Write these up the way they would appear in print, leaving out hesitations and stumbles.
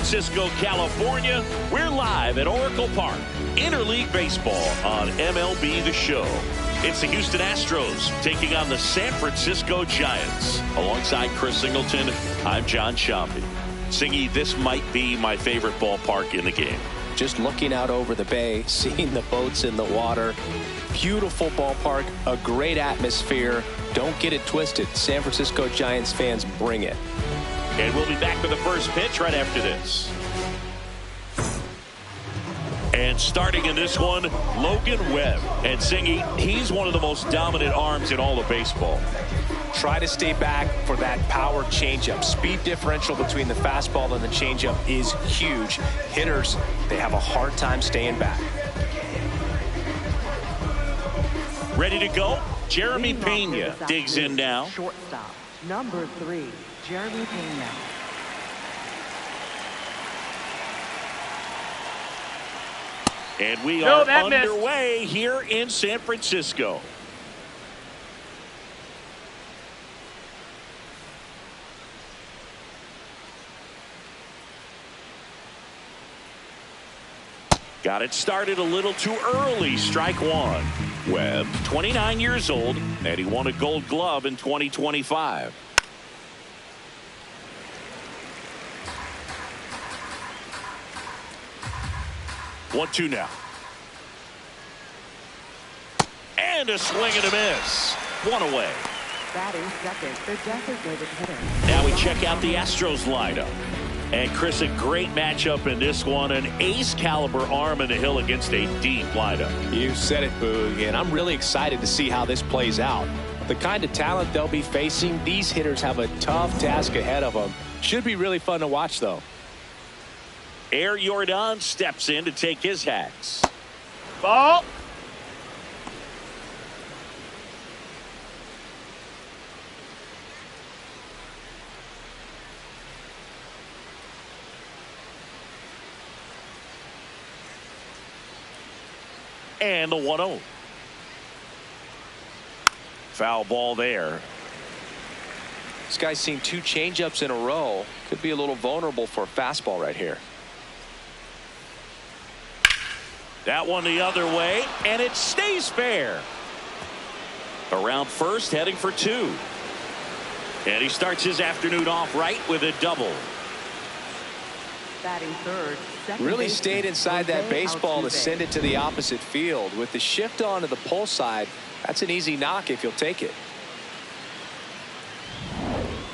Francisco, California. We're live at Oracle Park. Interleague Baseball on MLB The Show. It's the Houston Astros taking on the San Francisco Giants. Alongside Chris Singleton, I'm John Sciambi. Singy, this might be my favorite ballpark in the game. Just looking out over the bay, seeing the boats in the water. Beautiful ballpark, a great atmosphere. Don't get it twisted. San Francisco Giants fans, bring it. And we'll be back with the first pitch right after this. And starting in this one, Logan Webb. And Singy, he's one of the most dominant arms in all of baseball. Try to stay back for that power changeup. Speed differential between the fastball and the changeup is huge. Hitters, they have a hard time staying back. Ready to go? Jeremy Pena digs in now. Shortstop, number 3, Jeremy Pena. And we are underway here in San Francisco. Got it started a little too early. Strike one. Webb, 29 years old, and he won a Gold Glove in 2025. One-two now. And a swing and a miss. One away. Batting second, the designated hitter. Now we check out the Astros lineup. And Chris, a great matchup in this one. An ace caliber arm in the hill against a deep lineup. You said it, Boog, and I'm really excited to see how this plays out. The kind of talent they'll be facing, these hitters have a tough task ahead of them. Should be really fun to watch, though. Air Jordan steps in to take his hacks. Ball. And the 1-0. Foul ball there. This guy's seen 2 changeups in a row. Could be a little vulnerable for a fastball right here. That one the other way, and it stays fair. Around first, heading for 2. And he starts his afternoon off right with a double. Batting third. Really stayed inside that baseball to send it to the opposite field. With the shift on to the pull side, that's an easy knock if you'll take it.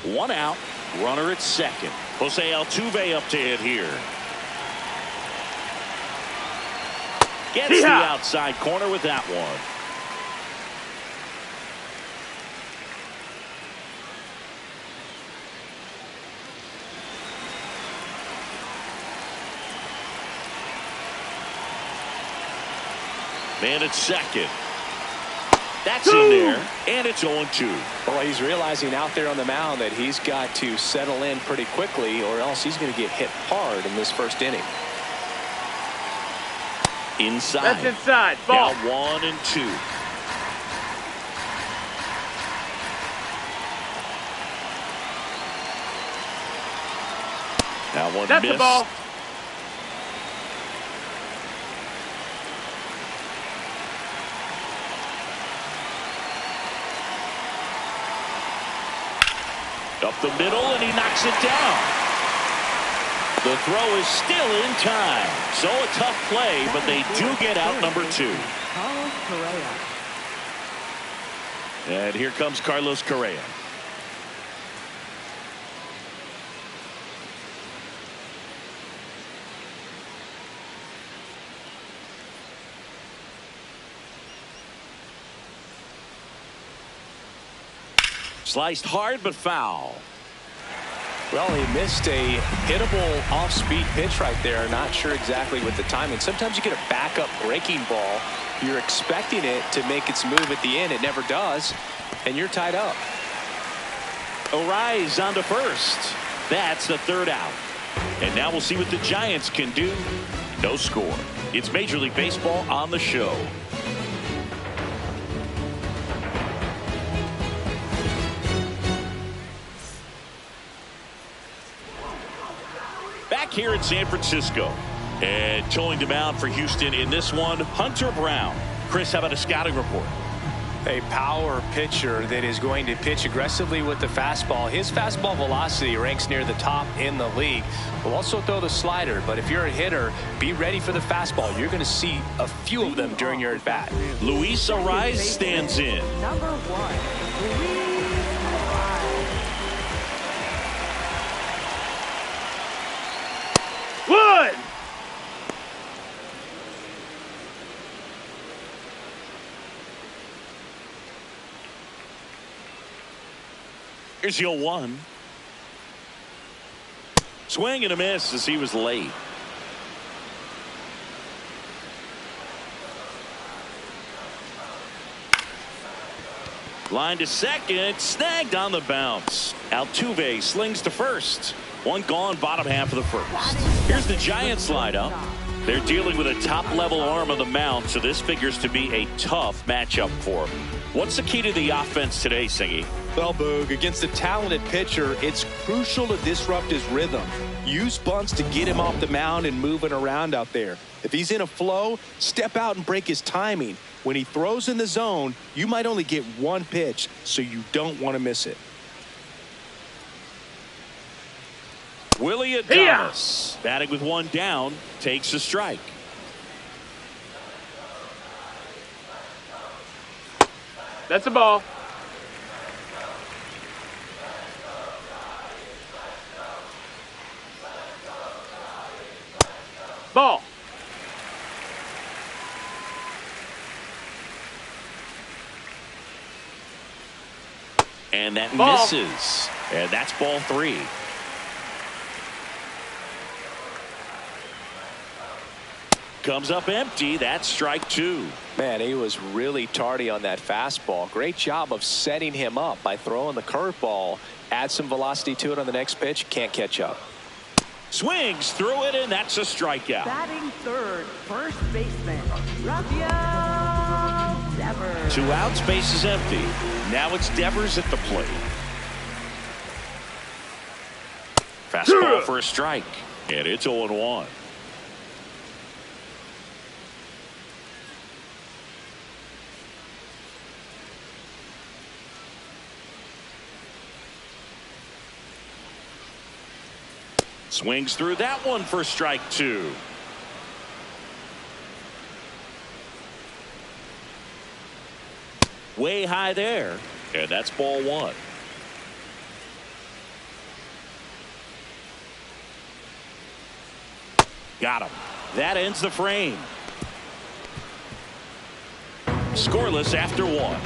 1 out, runner at second. Jose Altuve up to hit here. Gets the outside corner with that one. Man at second. That's in there, and it's 0-2. Well, he's realizing out there on the mound that he's got to settle in pretty quickly, or else he's going to get hit hard in this first inning. Inside. That's inside. Ball. Now 1-2. That one That's missed. the ball. Up the middle, and he knocks it down. The throw is still in time. So a tough play, but they do get out number 2. Carlos Correa. And here comes Carlos Correa. Sliced hard, but foul. Well, he missed a hittable off-speed pitch right there. Not sure exactly with the timing. Sometimes you get a backup breaking ball. You're expecting it to make its move at the end. It never does, and you're tied up. Arise on to first. That's the third out. And now we'll see what the Giants can do. No score. It's Major League Baseball on the show. back here in San Francisco. And towing the mound for Houston in this one, Hunter Brown. Chris, how about a scouting report? A power pitcher that is going to pitch aggressively with the fastball. His fastball velocity ranks near the top in the league. Will also throw the slider, but if you're a hitter, be ready for the fastball. You're going to see a few of them during your at-bat. Luis Ariz stands in. Number 1, Luis Wood. Here's your 1. Swing and a miss as he was late. Line to second, snagged on the bounce. Altuve slings to first. One gone, bottom half of the first. Here's the Giants lineup. They're dealing with a top-level arm on the mound, so this figures to be a tough matchup for them. What's the key to the offense today, Singy? Well, Boog, against a talented pitcher, it's crucial to disrupt his rhythm. Use bunts to get him off the mound and moving around out there. If he's in a flow, step out and break his timing. When he throws in the zone, you might only get one pitch, so you don't want to miss it. Willie Adames, batting with one down, takes a strike. That's a ball. Ball. And that Ball. misses. And that's ball 3. Comes up empty. That's strike 2. Man, he was really tardy on that fastball. Great job of setting him up by throwing the curveball. Add some velocity to it on the next pitch. Can't catch up. Swings through it, and that's a strikeout. batting third, first baseman, Rafael Devers. 2 outs, base is empty. Now it's Devers at the plate. Fastball for a strike, and it's 0-1. Swings through that one for strike 2. Way high there, and that's ball 1. Got him. That ends the frame. Scoreless after 1.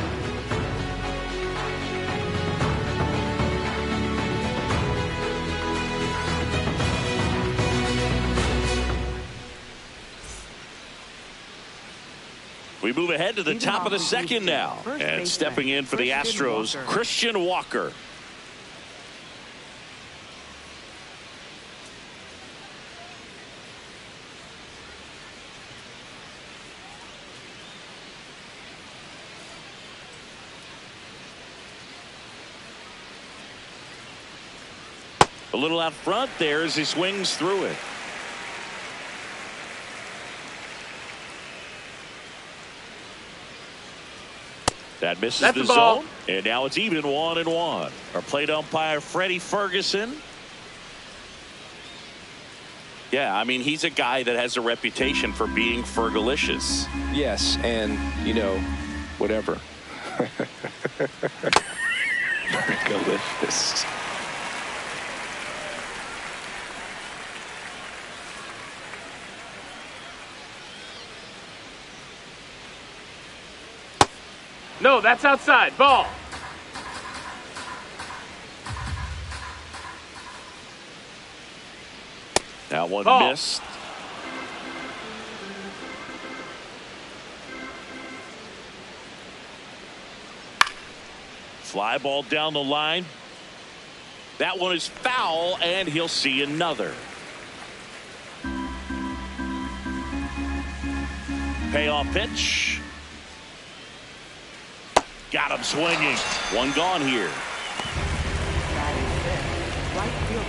We move ahead to the top of the second now. And stepping in for the Astros, Christian Walker. A little out front there as he swings through it. That misses the zone, and now it's even 1-1. Our plate umpire, Freddie Ferguson. Yeah, I mean, he's a guy that has a reputation for being Fergalicious. Yes, and, you know, whatever. Delicious. No, that's outside. Ball. That one missed. Fly ball down the line. That one is foul, and he'll see another. Payoff pitch. Got him swinging. One gone here. Batting fifth, right fielder,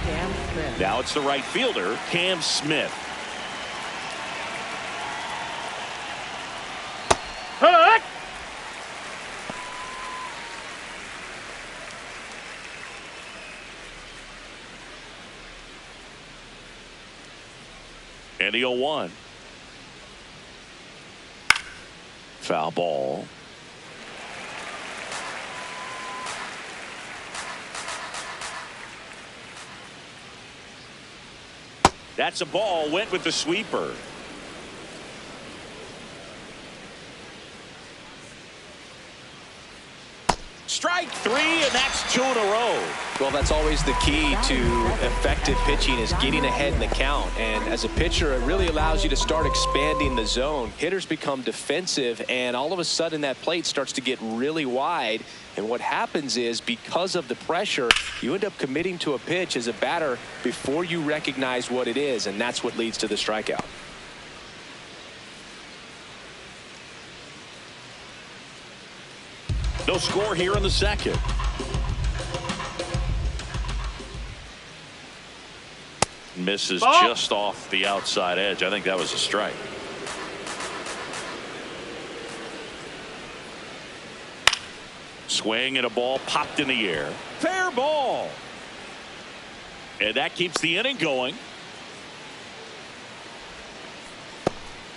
Cam Smith. Now it's the right fielder, Cam Smith. Hook! And the 0-1. Foul ball. That's a ball. Went with the sweeper. Strike 3, and that's 2 in a row. Well, that's always the key to effective pitching, is getting ahead in the count. And as a pitcher, it really allows you to start expanding the zone. Hitters become defensive, and all of a sudden that plate starts to get really wide. And what happens is, because of the pressure, you end up committing to a pitch as a batter before you recognize what it is, and that's what leads to the strikeout. No score here in the second. Misses Ball. just off the outside edge. I think that was a strike. Swing and a ball popped in the air. Fair ball. And that keeps the inning going.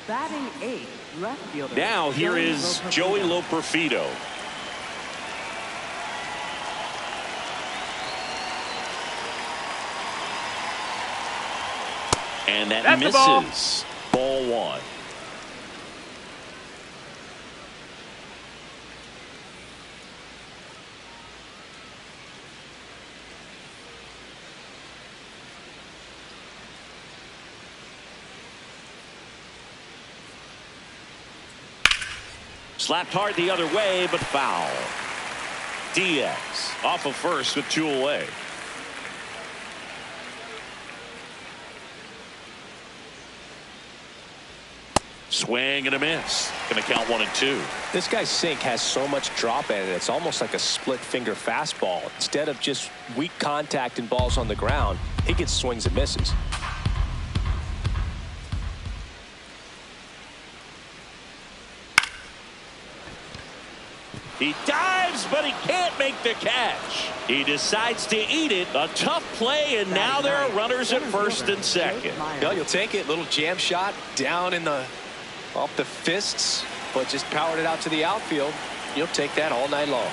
Batting 8, left fielder. Now here is Joey Loperfido. And that That's the ball. misses. Ball 1. Slapped hard the other way, but foul. Diaz off of first with 2 away. Swing and a miss. Going to count 1 and 2. This guy's sink has so much drop in it, it's almost like a split finger fastball. Instead of just weak contact and balls on the ground, he gets swings and misses. He dives, but he can't make the catch. He decides to eat it. A tough play, and now there are runners at first and second. Yeah, you'll take it. Little jam shot down in the off the fists, but just powered it out to the outfield. You'll take that all night long.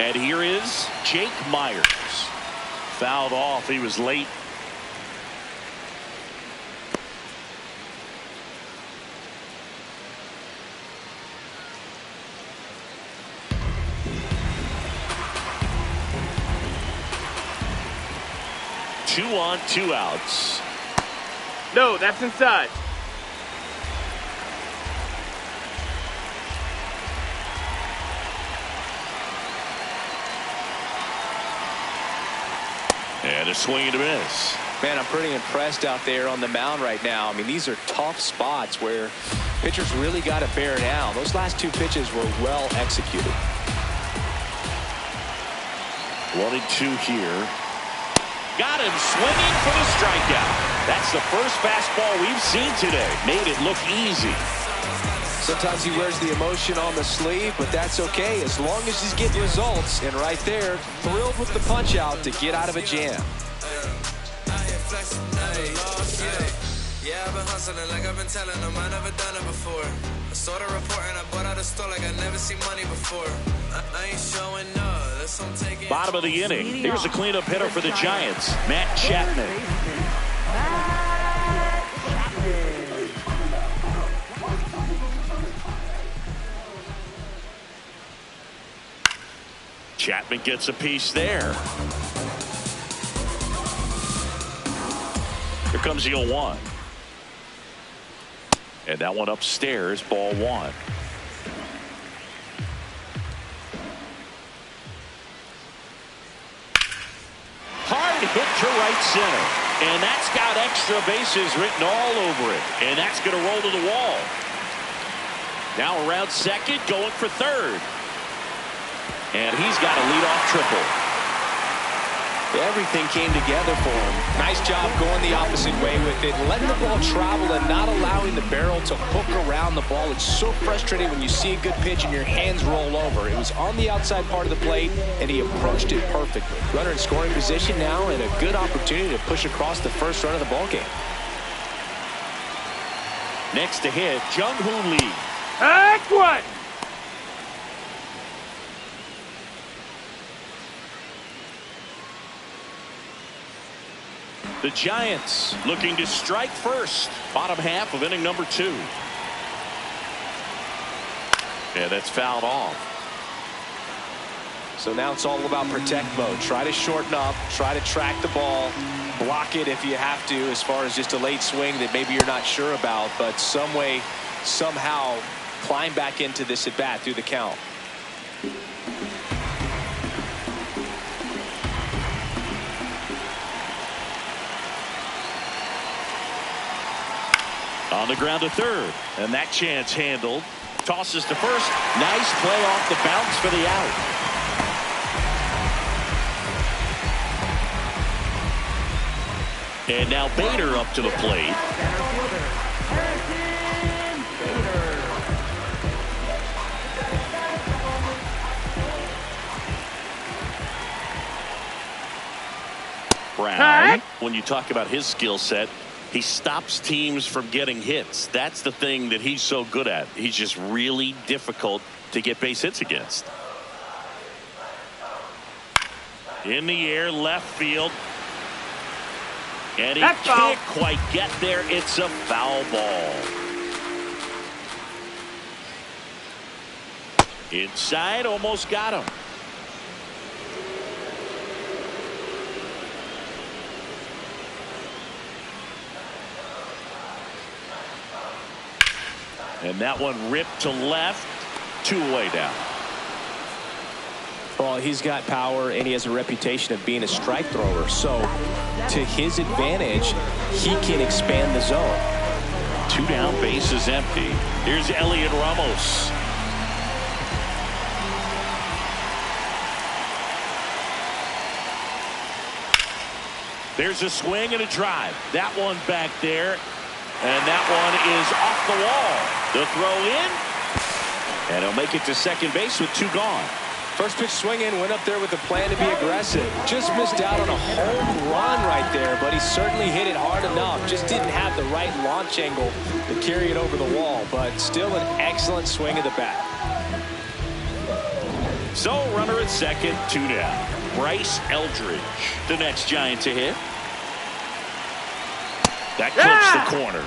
And here is Jake Myers. Fouled off. He was late. Two on, 2 outs. No, that's inside. And a swing and a miss. Man, I'm pretty impressed out there on the mound right now. I mean, these are tough spots where pitchers really got to bear down. Those last 2 pitches were well executed. 1 and 2 here. Got him swinging for the strikeout. That's the first fastball we've seen today. Made it look easy. Sometimes he wears the emotion on the sleeve, but that's okay as long as he's getting results. And right there, thrilled with the punch out to get out of a jam. Yeah, I've been hustling like I've been telling them I never done it before. I saw the report and I bought out a store like I never seen money before. I ain't showing up. That's what I'm taking. Bottom of the inning. Here's a cleanup hitter for the Giants, Matt Chapman. Chapman gets a piece there. Here comes the 0-1. And that one upstairs, ball 1. Hard hit to right center. And that's got extra bases written all over it. And that's going to roll to the wall. Now around second, going for third. And he's got a leadoff triple. Everything came together for him. Nice job going the opposite way with it, letting the ball travel and not allowing the barrel to hook around the ball. It's so frustrating when you see a good pitch and your hands roll over. It was on the outside part of the plate, and he approached it perfectly. Runner in scoring position now, and a good opportunity to push across the first run of the ball game. Next to hit, Jung-Hoo Lee. Act one. The Giants looking to strike first. Bottom half of inning number 2. And that's fouled off. So now it's all about protect mode. Try to shorten up, try to track the ball, block it if you have to, as far as just a late swing that maybe you're not sure about, but some way, somehow climb back into this at bat through the count. On the ground to third, and that chance handled. Tosses to first. Nice play off the bounce for the out. And now Bader up to the plate. Center fielder, Harrison Bader. Brown, when you talk about his skill set, he stops teams from getting hits. That's the thing that he's so good at. He's just really difficult to get base hits against. In the air, left field. And he can't quite get there. It's a foul ball. Inside, almost got him. And that one ripped to left. 2 away down. Well, he's got power and he has a reputation of being a strike thrower. So to his advantage, he can expand the zone. 2 down, base is empty. Here's Elliot Ramos. There's a swing and a drive. That one back there. And that one is off the wall. The throw in. And he'll make it to second base with 2 gone. First pitch swinging, went up there with a plan to be aggressive. Just missed out on a home run right there, but he certainly hit it hard enough. Just didn't have the right launch angle to carry it over the wall, but still an excellent swing of the bat. So runner at second, 2 down. Bryce Eldridge, the next Giant to hit. That clips the corner.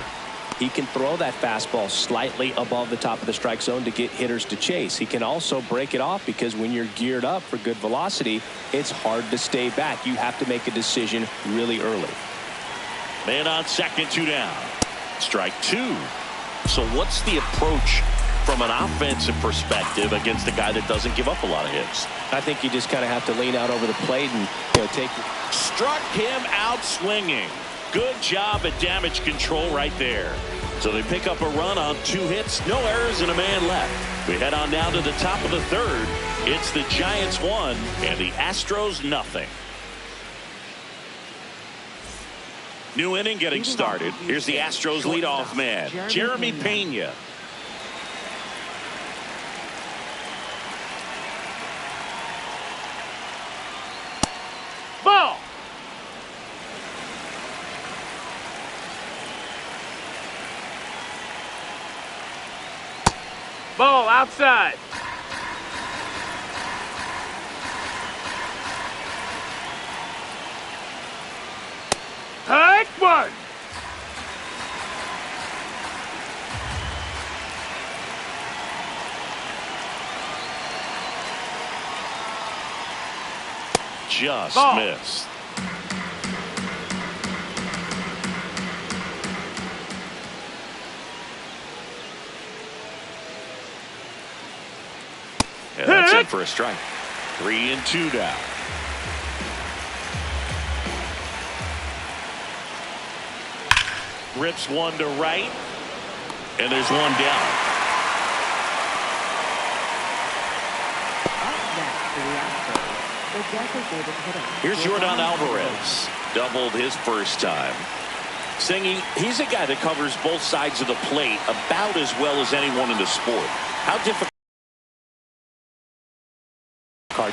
He can throw that fastball slightly above the top of the strike zone to get hitters to chase. He can also break it off because when you're geared up for good velocity, it's hard to stay back. You have to make a decision really early. Man on second, 2 down. Strike 2. So what's the approach from an offensive perspective against a guy that doesn't give up a lot of hits? I think you just kind of have to lean out over the plate and take. Struck him out swinging. Good job at damage control right there. So they pick up a run on 2 hits, no errors, and a man left. We head on down to the top of the third. It's the Giants 1 and the Astros nothing. New inning getting started. Here's the Astros leadoff man, Jeremy Pena. Ball. Ball outside. Hike one. Just ball. Missed. And that's it for a strike. 3 and 2 down. Rips one to right. And there's one down. Up next for the Astros, The designated hitter. Here's Jordan Alvarez. Doubled his first time. Singing, he's a guy that covers both sides of the plate about as well as anyone in the sport. How difficult?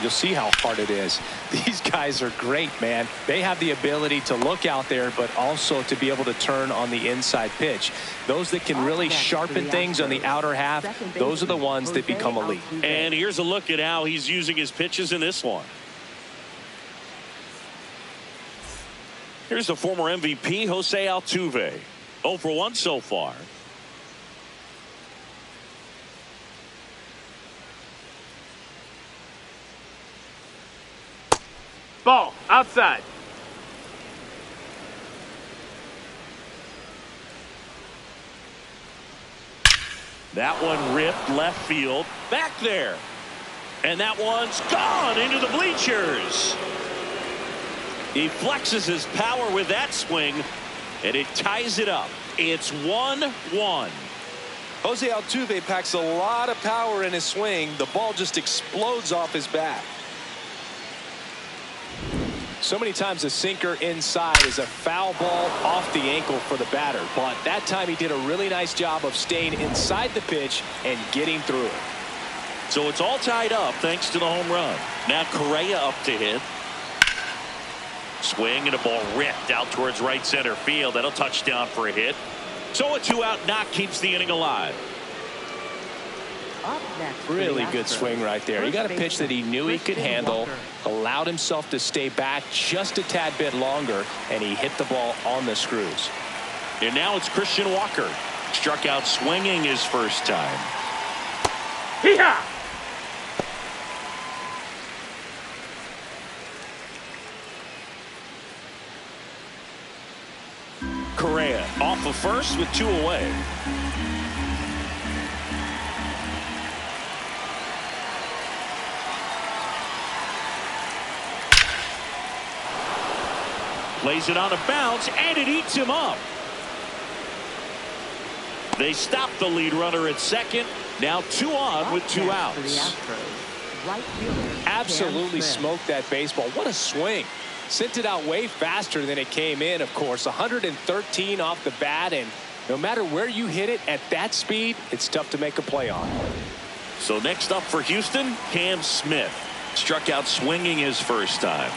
You'll see how hard it is. These guys are great, man. They have the ability to look out there, but also to be able to turn on the inside pitch. Those that can really sharpen things on the outer half, those are the ones that become elite. And here's a look at how he's using his pitches in this one. Here's the former MVP, Jose Altuve. 0 for 1 so far. Ball, outside. That one ripped left field. Back there. And that one's gone into the bleachers. He flexes his power with that swing, and it ties it up. It's 1-1. Jose Altuve packs a lot of power in his swing. The ball just explodes off his bat. So many times a sinker inside is a foul ball off the ankle for the batter, but that time he did a really nice job of staying inside the pitch and getting through it. So it's all tied up thanks to the home run. Now Correa up to hit. Swing and a ball ripped out towards right center field. That'll touchdown for a hit. So a 2-out knock keeps the inning alive. Really good swing right there. He got a pitch that he knew he could handle, allowed himself to stay back just a tad bit longer, and he hit the ball on the screws. And now it's Christian Walker. Struck out swinging his first time. Hee-haw! Correa off of first with 2 away. Plays it on a bounce, and it eats him up. They stop the lead runner at second. Now 2 on with 2 outs. Absolutely smoked that baseball. What a swing. Sent it out way faster than it came in, of course. 113 off the bat, and no matter where you hit it at that speed, it's tough to make a play on. So next up for Houston, Cam Smith. Struck out swinging his first time.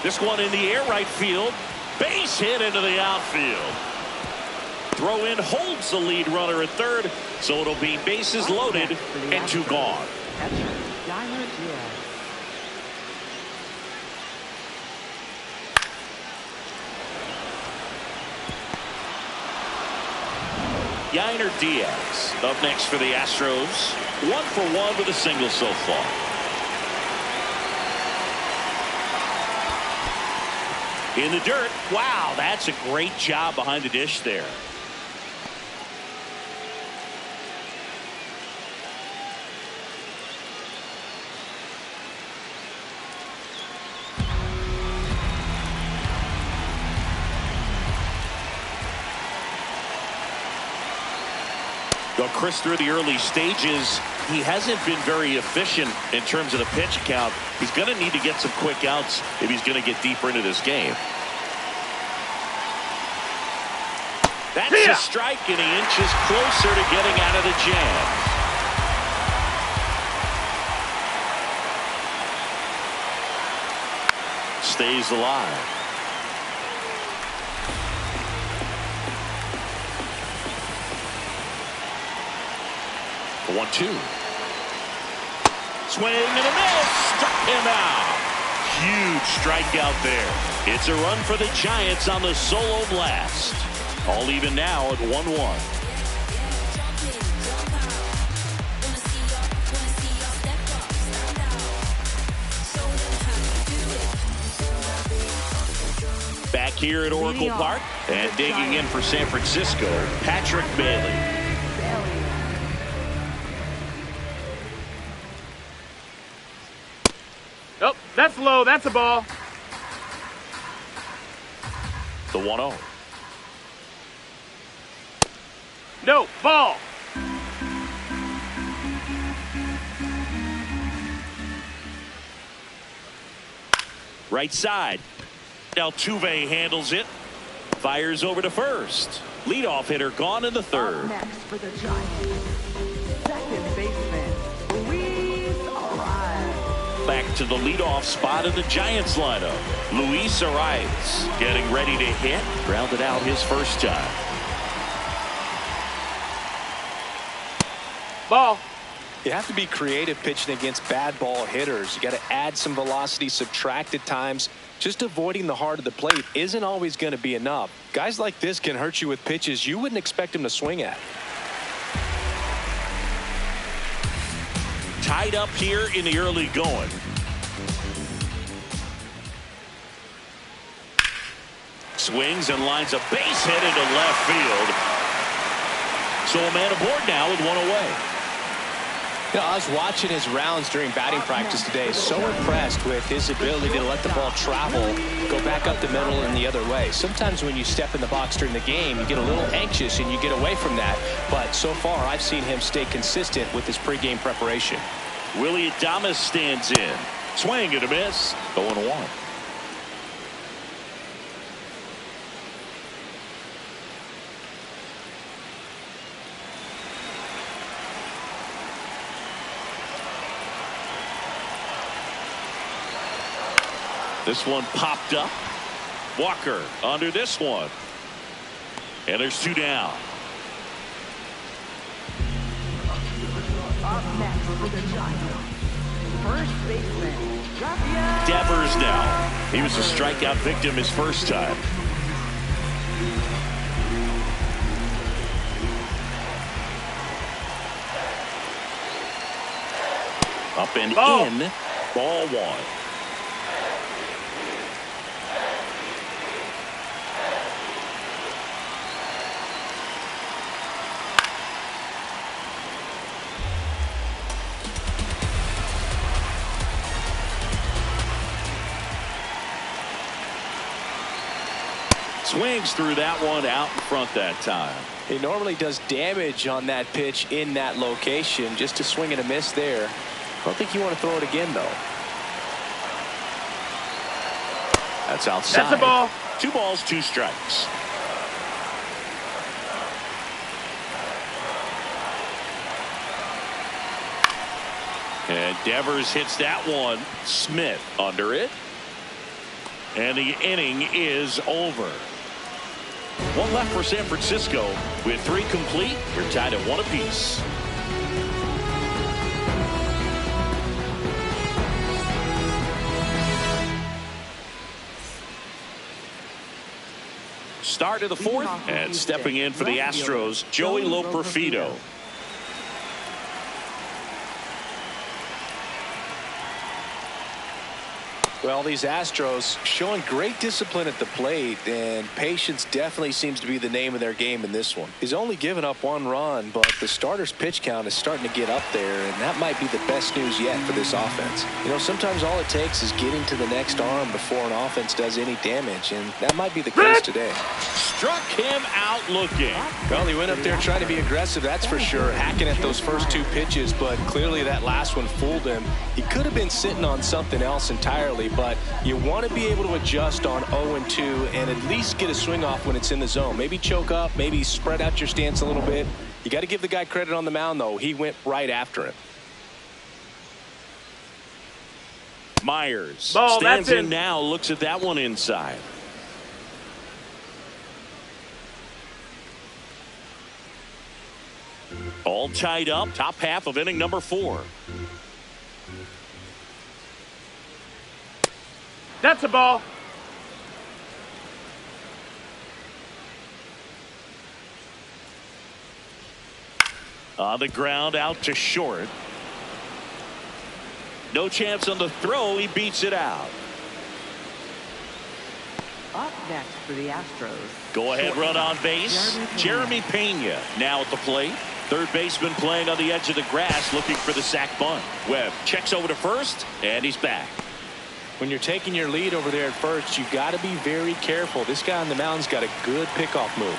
This one in the air right field. Base hit into the outfield. Throw in holds the lead runner at third, so it'll be bases loaded and 2 gone. Yainer Diaz up next for the Astros. 1 for 1 with a single so far. In the dirt. Wow, that's a great job behind the dish there. Though Chris, through the early stages, he hasn't been very efficient in terms of the pitch count. He's going to need to get some quick outs if he's going to get deeper into this game. That's a strike, and he inches closer to getting out of the jam. Stays alive. The 1-2. Swing and a miss. Struck him out. Huge strikeout there. It's a run for the Giants on the solo blast. All even now at 1-1. Back here at Oracle Park and digging in for San Francisco, Patrick Bailey. Oh, that's low. That's a ball. The 1-0. No, ball. Right side. Altuve handles it. Fires over to first. Leadoff hitter gone in the third. Up next for the Giants, second baseman, Luis arrives. Back to the leadoff spot of the Giants lineup. Luis arrives. Getting ready to hit. Grounded out his first time. Ball. You have to be creative pitching against bad ball hitters. You got to add some velocity, subtract at times. Just avoiding the heart of the plate isn't always going to be enough. Guys like this can hurt you with pitches you wouldn't expect them to swing at. Tied up here in the early going. Swings and lines a base hit into left field. So a man aboard now with one away. You know, I was watching his rounds during batting practice today. So impressed with his ability to let the ball travel, go back up the middle and the other way. Sometimes when you step in the box during the game, you get a little anxious and you get away from that. But so far, I've seen him stay consistent with his pregame preparation. Willie Adames stands in. Swing and a miss. 0-1. This one popped up. Walker under this one. And there's two down. Up next for the Giants, first baseman, Rafael Devers now. He was a strikeout victim his first time. Up and Ball. in. Ball one. Swings through that one out in front that time. He normally does damage on that pitch in that location. Just a swing and a miss there. I don't think you want to throw it again, though. That's outside. That's a ball. 2 balls, 2 strikes. And Devers hits that one. Smith under it. And the inning is over. One left for San Francisco. With 3 complete, you're tied at 1 apiece. Start of the 4th, and stepping in for the Astros, Joey Loperfido. Well, these Astros showing great discipline at the plate, and patience definitely seems to be the name of their game in this one. He's only given up 1 run, but the starter's pitch count is starting to get up there, and that might be the best news yet for this offense. You know, sometimes all it takes is getting to the next arm before an offense does any damage, and that might be the case today. Struck him out looking. Well, he went up there trying to be aggressive, that's for sure, hacking at those first 2 pitches, but clearly that last one fooled him. He could have been sitting on something else entirely, but you want to be able to adjust on 0-2 and at least get a swing off when it's in the zone. Maybe choke up, maybe spread out your stance a little bit. You got to give the guy credit on the mound, though. He went right after him. Myers Ball, stands that's in in. now, looks at that one inside. All tied up, top half of inning number 4. That's a ball. On the ground, out to short. No chance on the throw. He beats it out. Up next for the Astros, Go ahead run on base. Jeremy Pena now at the plate. Third baseman playing on the edge of the grass, looking for the sac bunt. Webb checks over to first, and he's back. When you're taking your lead over there at first, you've got to be very careful. This guy on the mound's got a good pickoff move.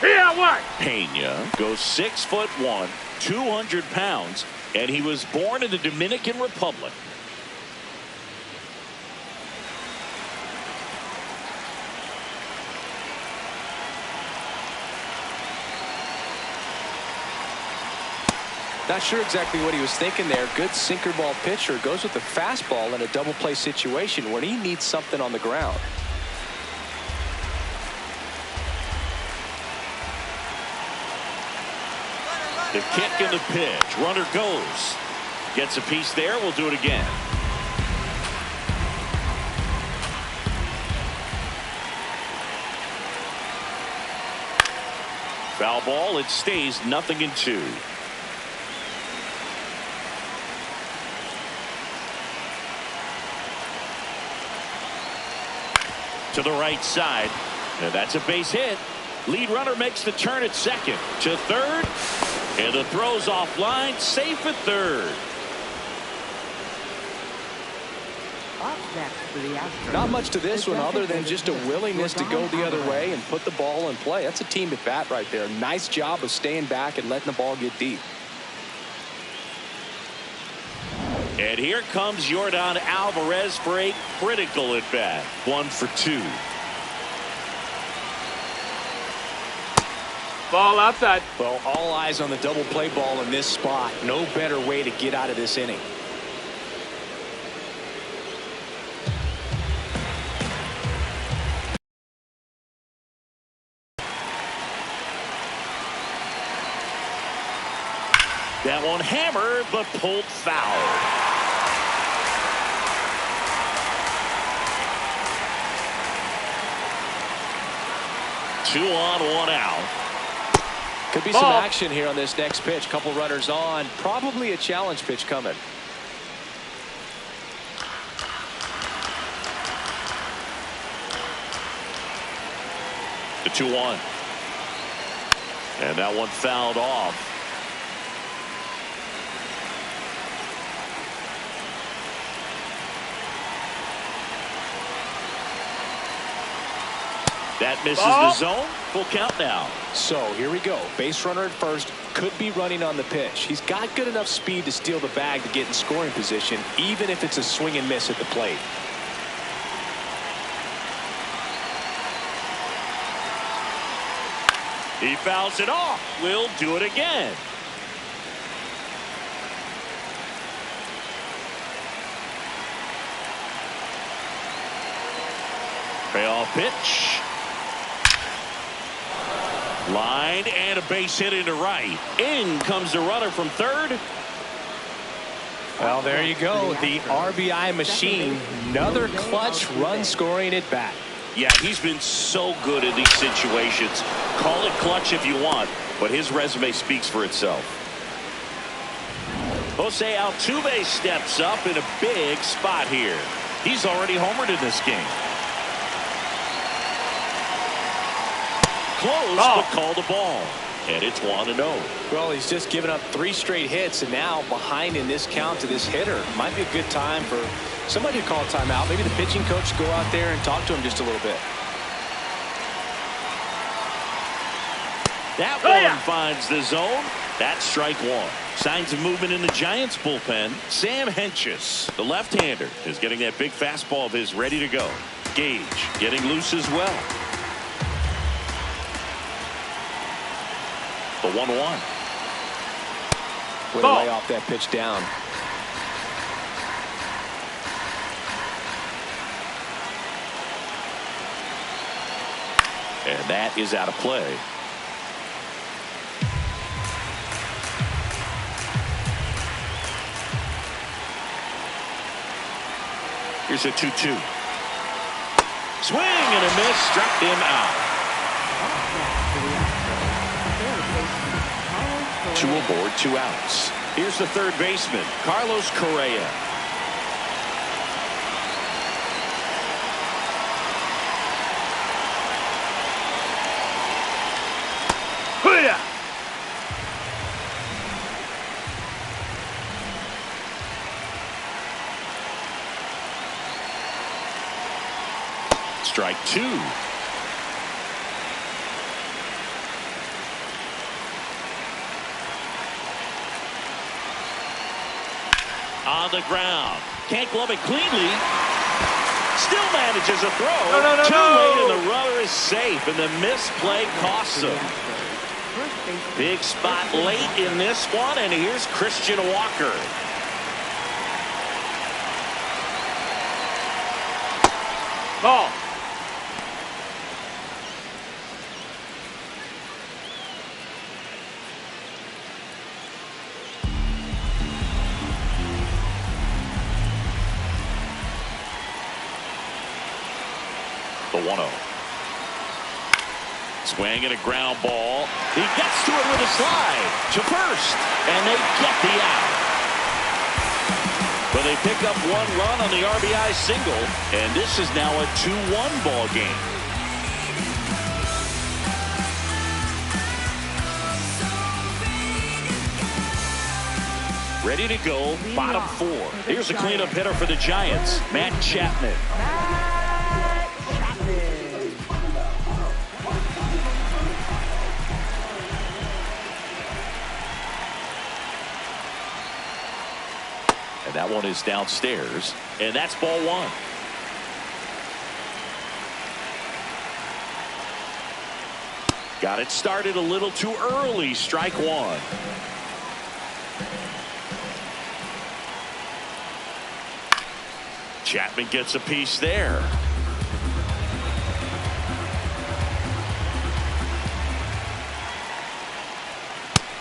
Here, what? Pena goes 6'1", 200 pounds, and he was born in the Dominican Republic. Not sure exactly what he was thinking there. Good sinker ball pitcher goes with the fastball in a double play situation when he needs something on the ground. The kick and the pitch. Runner goes. Gets a piece there. We'll do it again. Foul ball. It stays 0-2. To the right side. And that's a base hit. Lead runner makes the turn at second. To third. And the throw's offline. Safe at third. Up next for the Astros. Not much to this one other than just a willingness to go the other way and put the ball in play. That's a team at bat right there. Nice job of staying back and letting the ball get deep. And here comes Yordan Alvarez for a critical at bat. 1 for 2. Ball outside. Well, all eyes on the double play ball in this spot. No better way to get out of this inning. That one hammered, but pulled foul. Two on, one out. Could be some action here on this next pitch. Couple runners on. Probably a challenge pitch coming. The 2-1. And that one fouled off. That misses the zone. Full count now. So here we go. Base runner at first. Could be running on the pitch. He's got good enough speed to steal the bag to get in scoring position, even if it's a swing and miss at the plate. He fouls it off. We'll do it again. Payoff pitch. Line and a base hit into right. In comes the runner from third. Well, there you go. The RBI machine. Another clutch run scoring at bat. Yeah, he's been so good in these situations. Call it clutch if you want, but his resume speaks for itself. Jose Altuve steps up in a big spot here. He's already homered in this game. Close, but called a ball. And it's 1-0. Well, he's just given up 3 straight hits, and now behind in this count to this hitter. Might be a good time for somebody to call a timeout. Maybe the pitching coach go out there and talk to him just a little bit. That one finds the zone. That's strike 1. Signs of movement in the Giants bullpen. Sam Hentges, the left-hander, is getting that big fastball of his ready to go. Gage getting loose as well. The 1-1. Way to lay off that pitch down. And that is out of play. Here's a 2-2. Swing and a miss. Struck him out. 2 aboard, 2 outs. Here's the third baseman, Carlos Correa. Strike 2. On the ground. Can't glove it cleanly. Still manages a throw. Too late, and the runner is safe, and the misplay costs him. baseman. Big spot late in this one, and here's Christian Walker. Ball. The 1-0. Swing and a ground ball. He gets to it with a slide to first, and they get the out. But they pick up one run on the RBI single, and this is now a 2-1 ball game. Ready to go, bottom 4. Here's a cleanup hitter for the Giants, Matt Chapman. And that one is downstairs, and that's ball 1. Got it started a little too early, strike 1. Chapman gets a piece there.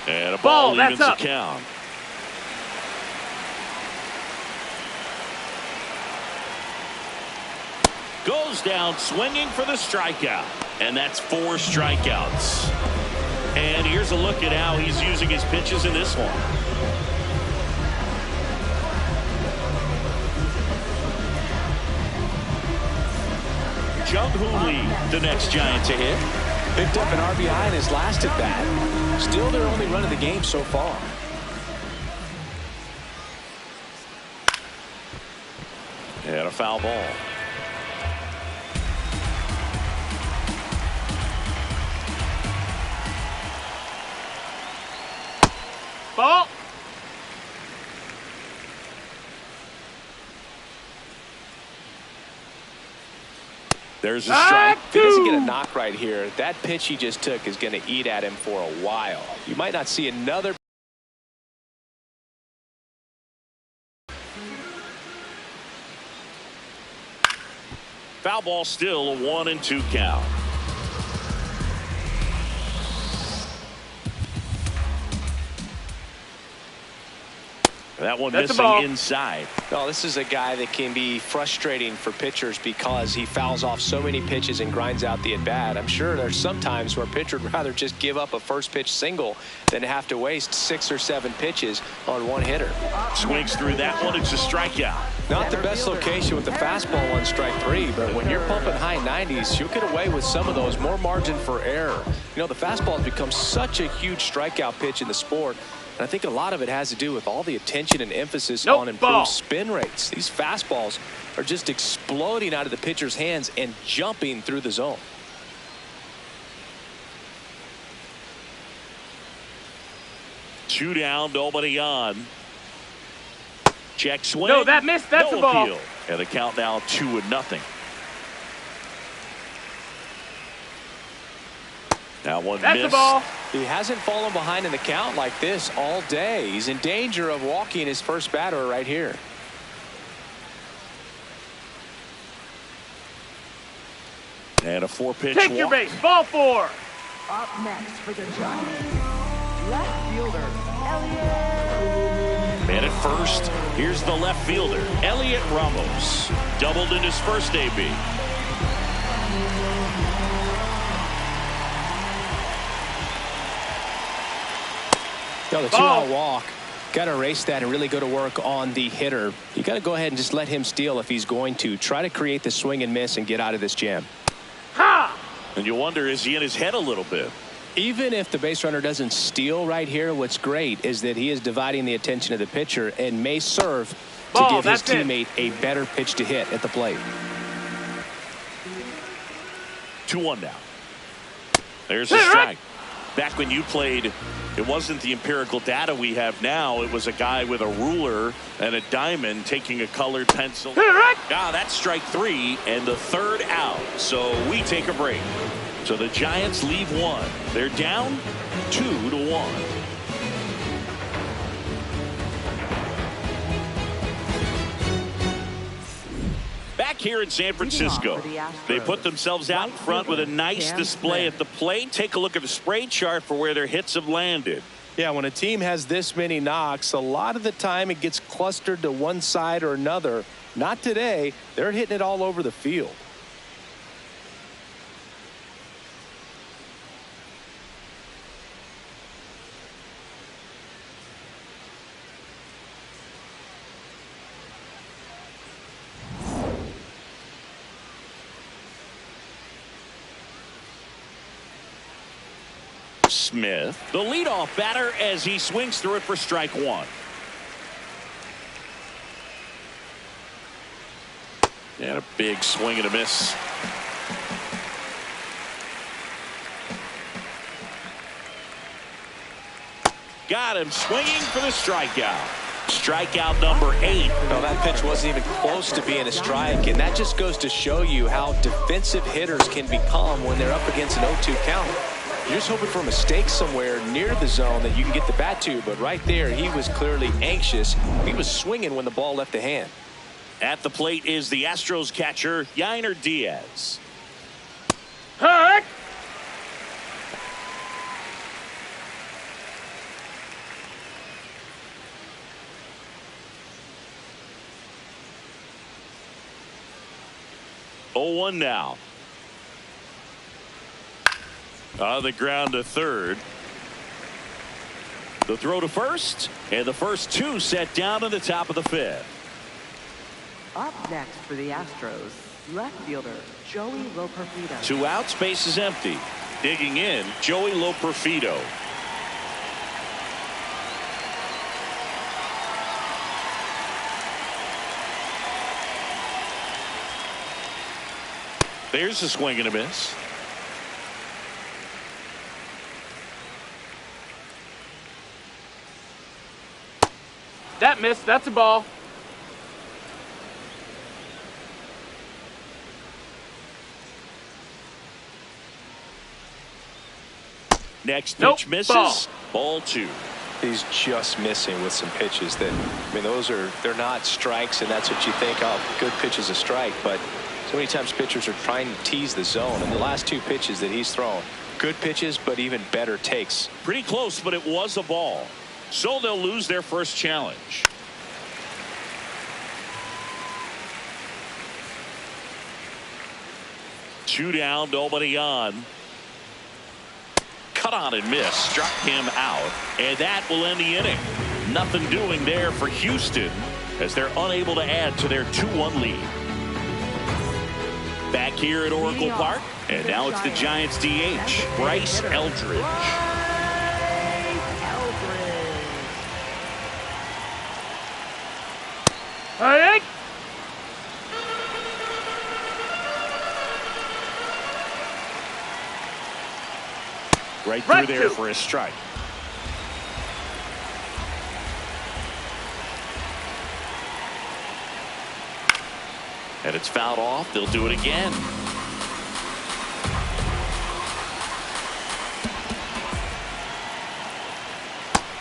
And a ball evens the count. Goes down swinging for the strikeout. And that's 4 strikeouts. And here's a look at how he's using his pitches in this one. Jung-Hoo Lee, the next Giant to hit. Picked up an RBI in his last at bat. Still their only run of the game so far. And a foul ball. Ball. There's a strike. If he doesn't get a knock right here, that pitch he just took is going to eat at him for a while. You might not see another. Foul ball, still a 1-2 count. That one missing inside. No, this is a guy that can be frustrating for pitchers because he fouls off so many pitches and grinds out the at-bat. I'm sure there's some times where a pitcher would rather just give up a first pitch single than have to waste 6 or 7 pitches on one hitter. Swings through that one. It's a strikeout. Not the best location with the fastball on strike 3, but when you're pumping high 90s, you'll get away with some of those. More margin for error. You know, the fastball has become such a huge strikeout pitch in the sport. And I think a lot of it has to do with all the attention and emphasis on improved spin rates. These fastballs are just exploding out of the pitcher's hands and jumping through the zone. Two down, nobody on. Check swing. No, that missed. That's a ball. Appeal. And the count now 2-0. That one That's missed. A ball. He hasn't fallen behind in the count like this all day. He's in danger of walking his first batter right here. And a 4-pitch Take your base. Ball 4. Up next for the Giants, left fielder, Elliott. Man at first, here's the left fielder, Elliott Ramos. Doubled in his first AB. The 2-out walk. Got to erase that and really go to work on the hitter. You got to go ahead and just let him steal if he's going to. Try to create the swing and miss and get out of this jam. Ha! And you wonder, is he in his head a little bit? Even if the base runner doesn't steal right here, what's great is that he is dividing the attention of the pitcher and may serve to give his teammate a better pitch to hit at the plate. 2-1 now. There's a strike. Back when you played, it wasn't the empirical data we have now. It was a guy with a ruler and a diamond taking a colored pencil. That's strike 3 and the 3rd out. So we take a break. So the Giants leave one. They're down 2-1. Back here in San Francisco, they put themselves out in front with a nice display at the plate. Take a look at the spray chart for where their hits have landed. Yeah, when a team has this many knocks, a lot of the time it gets clustered to one side or another. Not today. They're hitting it all over the field. Smith, the leadoff batter, as he swings through it for strike one. And a big swing and a miss. Got him swinging for the strikeout. Strikeout number 8. No, that pitch wasn't even close to being a strike, and that just goes to show you how defensive hitters can become when they're up against an 0-2 count. You're just hoping for a mistake somewhere near the zone that you can get the bat to, but right there he was clearly anxious. He was swinging when the ball left the hand. At the plate is the Astros catcher, Yainer Diaz. Hurt. Oh, 1 now. On the ground to third. The throw to first, and the first 2 set down in the top of the 5th. Up next for the Astros, left fielder Joey Loperfido. 2 outs, base is empty. Digging in, Joey Loperfido. There's a swing and a miss. That missed. That's a ball. Next Nope, pitch misses. Ball 2. He's just missing with some pitches that, I mean, they're not strikes, and that's what you think, oh, good pitch is a strike, but so many times pitchers are trying to tease the zone, and the last 2 pitches that he's thrown, good pitches, but even better takes. Pretty close, but it was a ball. So they'll lose their first challenge. Two down, nobody on. Cut on and miss, struck him out, and that will end the inning. Nothing doing there for Houston as they're unable to add to their 2-1 lead. Back here at Oracle Park, and now it's the Giants DH, Bryce Eldridge. Hey! Right through there for a strike. And it's fouled off. They'll do it again.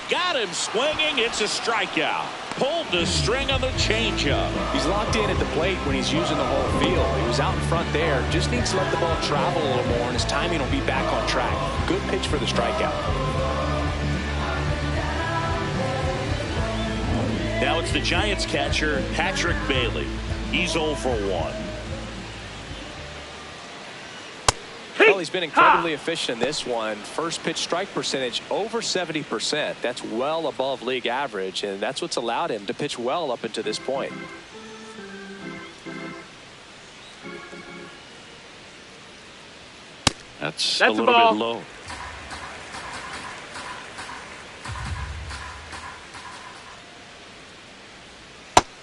Got him swinging. It's a strikeout. Pulled the string on the changeup. He's locked in at the plate when he's using the whole field. He was out in front there. Just needs to let the ball travel a little more, and his timing will be back on track. Good pitch for the strikeout. Now it's the Giants catcher, Patrick Bailey. He's 0 for 1. Well, he's been incredibly efficient in this one. First pitch strike percentage over 70%. That's well above league average, and that's what's allowed him to pitch well up until this point. That's a little bit low.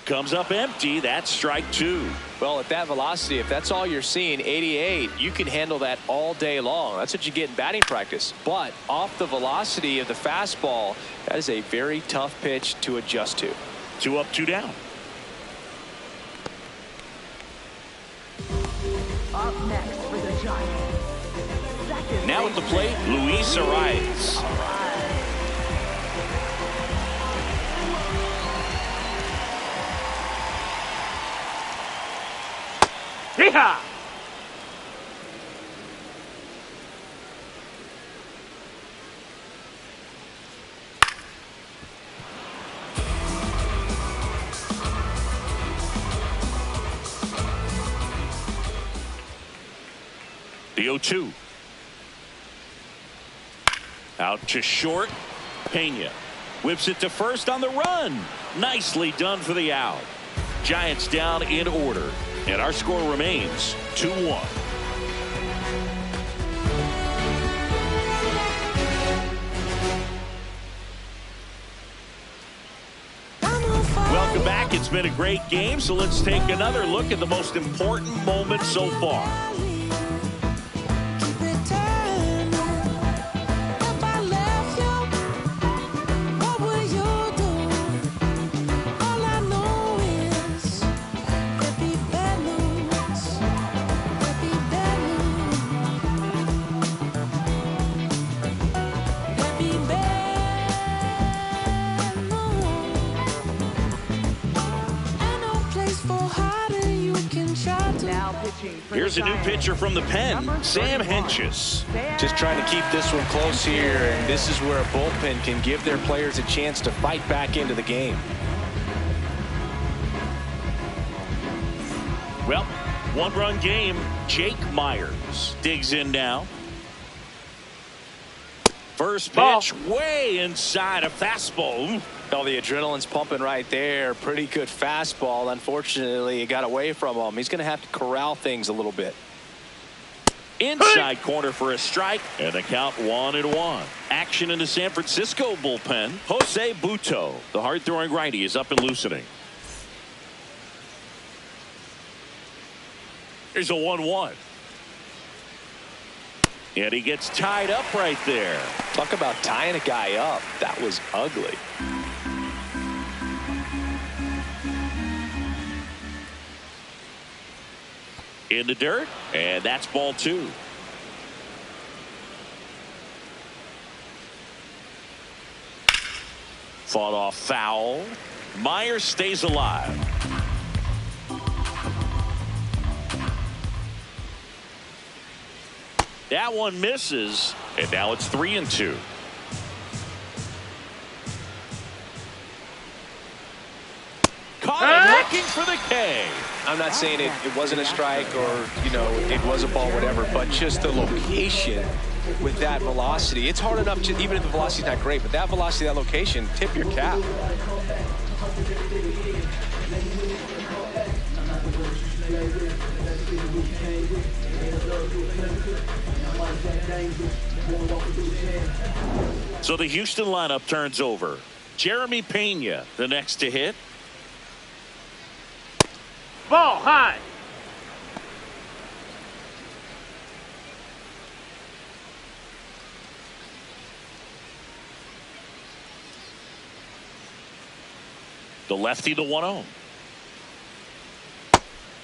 Comes up empty. That's strike 2. Well, at that velocity, if that's all you're seeing, 88, you can handle that all day long. That's what you get in batting practice. But off the velocity of the fastball, that is a very tough pitch to adjust to. 2 up, 2 down. Up next for the Giants, Now at the plate, Luis Arias. Yeehaw! The 0-2. Out to short. Pena whips it to first on the run. Nicely done for the out. Giants down in order. And our score remains 2-1. Welcome back. It's been a great game, so let's take another look at the most important moment so far. Here's a new pitcher from the pen, Sam Hentges. Just trying to keep this one close here, and this is where a bullpen can give their players a chance to fight back into the game. Well, one-run game. Jake Myers digs in now. First pitch way inside a fastball. Ooh. Oh, the adrenaline's pumping right there. Pretty good fastball. Unfortunately, it got away from him. He's going to have to corral things a little bit. Inside corner for a strike, and the count 1-1. Action in the San Francisco bullpen. Jose Buto, the hard-throwing righty, is up and loosening. Here's a 1-1. And he gets tied up right there. Talk about tying a guy up. That was ugly. In the dirt, and that's ball 2. Fought off foul. Myers stays alive. That one misses, and now it's 3-2. Caught him looking for the K. I'm not saying it wasn't a strike or, you know, it was a ball, whatever, but just the location with that velocity. It's hard enough, to, even if the velocity's not great, but that velocity, that location, tip your cap. So the Houston lineup turns over. Jeremy Pena, the next to hit. Ball high. The lefty, the 1-0.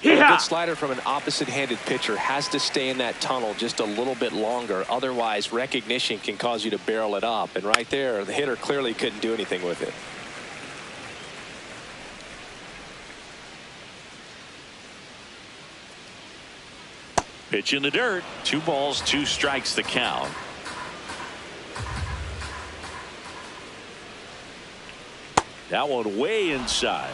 A good slider from an opposite-handed pitcher has to stay in that tunnel just a little bit longer. Otherwise, recognition can cause you to barrel it up. And right there, the hitter clearly couldn't do anything with it. Pitch in the dirt. 2 balls, 2 strikes the count. That one way inside.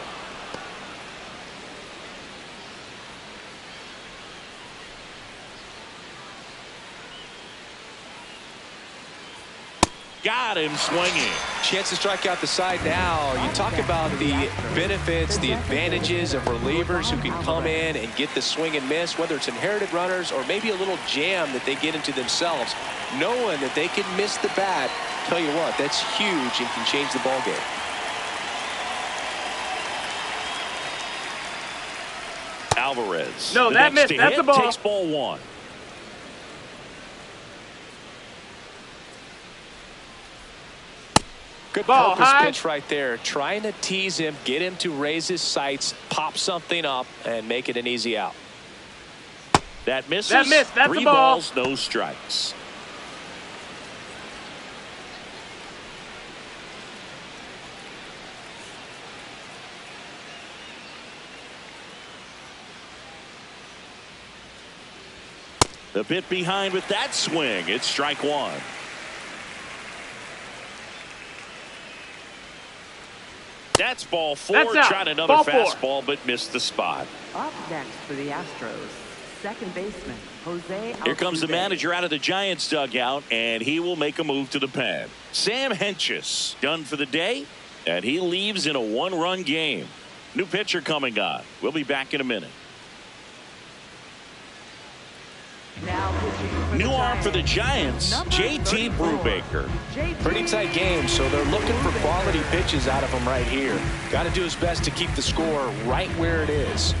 Got him swinging. Chance to strike out the side now. You talk about the benefits, the advantages of relievers who can come in and get the swing and miss, whether it's inherited runners or maybe a little jam that they get into themselves. Knowing that they can miss the bat, tell you what, that's huge and can change the ball game. Alvarez. No, that missed. That's a ball. Takes ball 1. Good ball purpose high. pitch right there. Trying to tease him, get him to raise his sights, pop something up, and make it an easy out. That misses. That missed. That's 3 a ball. balls, no strikes. A bit behind with that swing. It's strike one. That's ball four. Tried another fastball, but missed the spot. Up next for the Astros, second baseman, Jose Altuve. Here comes the manager out of the Giants dugout, and he will make a move to the pen. Sam Hentges done for the day, and he leaves in a one-run game. New pitcher coming on. We'll be back in a minute. New arm for the Giants, JT Brubaker. Pretty tight game, so they're looking for quality pitches out of him right here. Got to do his best to keep the score right where it is.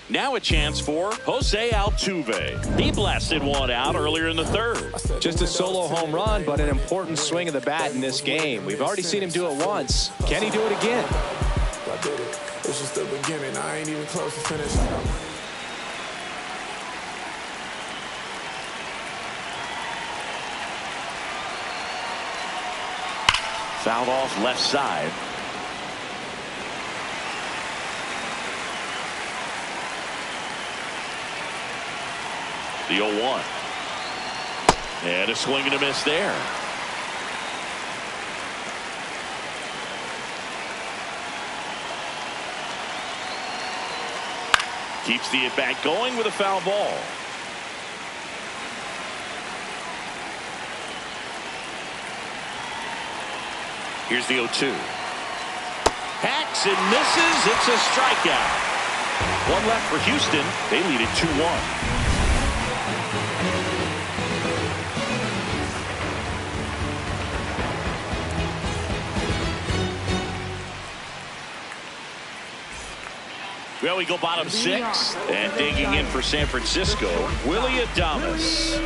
Now a chance for Jose Altuve. He blasted one out earlier in the third. Just a solo home run, but an important swing of the bat in this game. We've already seen him do it once. Can he do it again? I did it. It's just the beginning. I ain't even close to finish. Fouled off left side. The 0-1. And a swing and a miss there. Keeps the at-bat going with a foul ball. Here's the 0-2. Hacks and misses. It's a strikeout. One left for Houston. They lead it 2-1. Well, we go bottom six, and digging in for San Francisco, Willie Adames.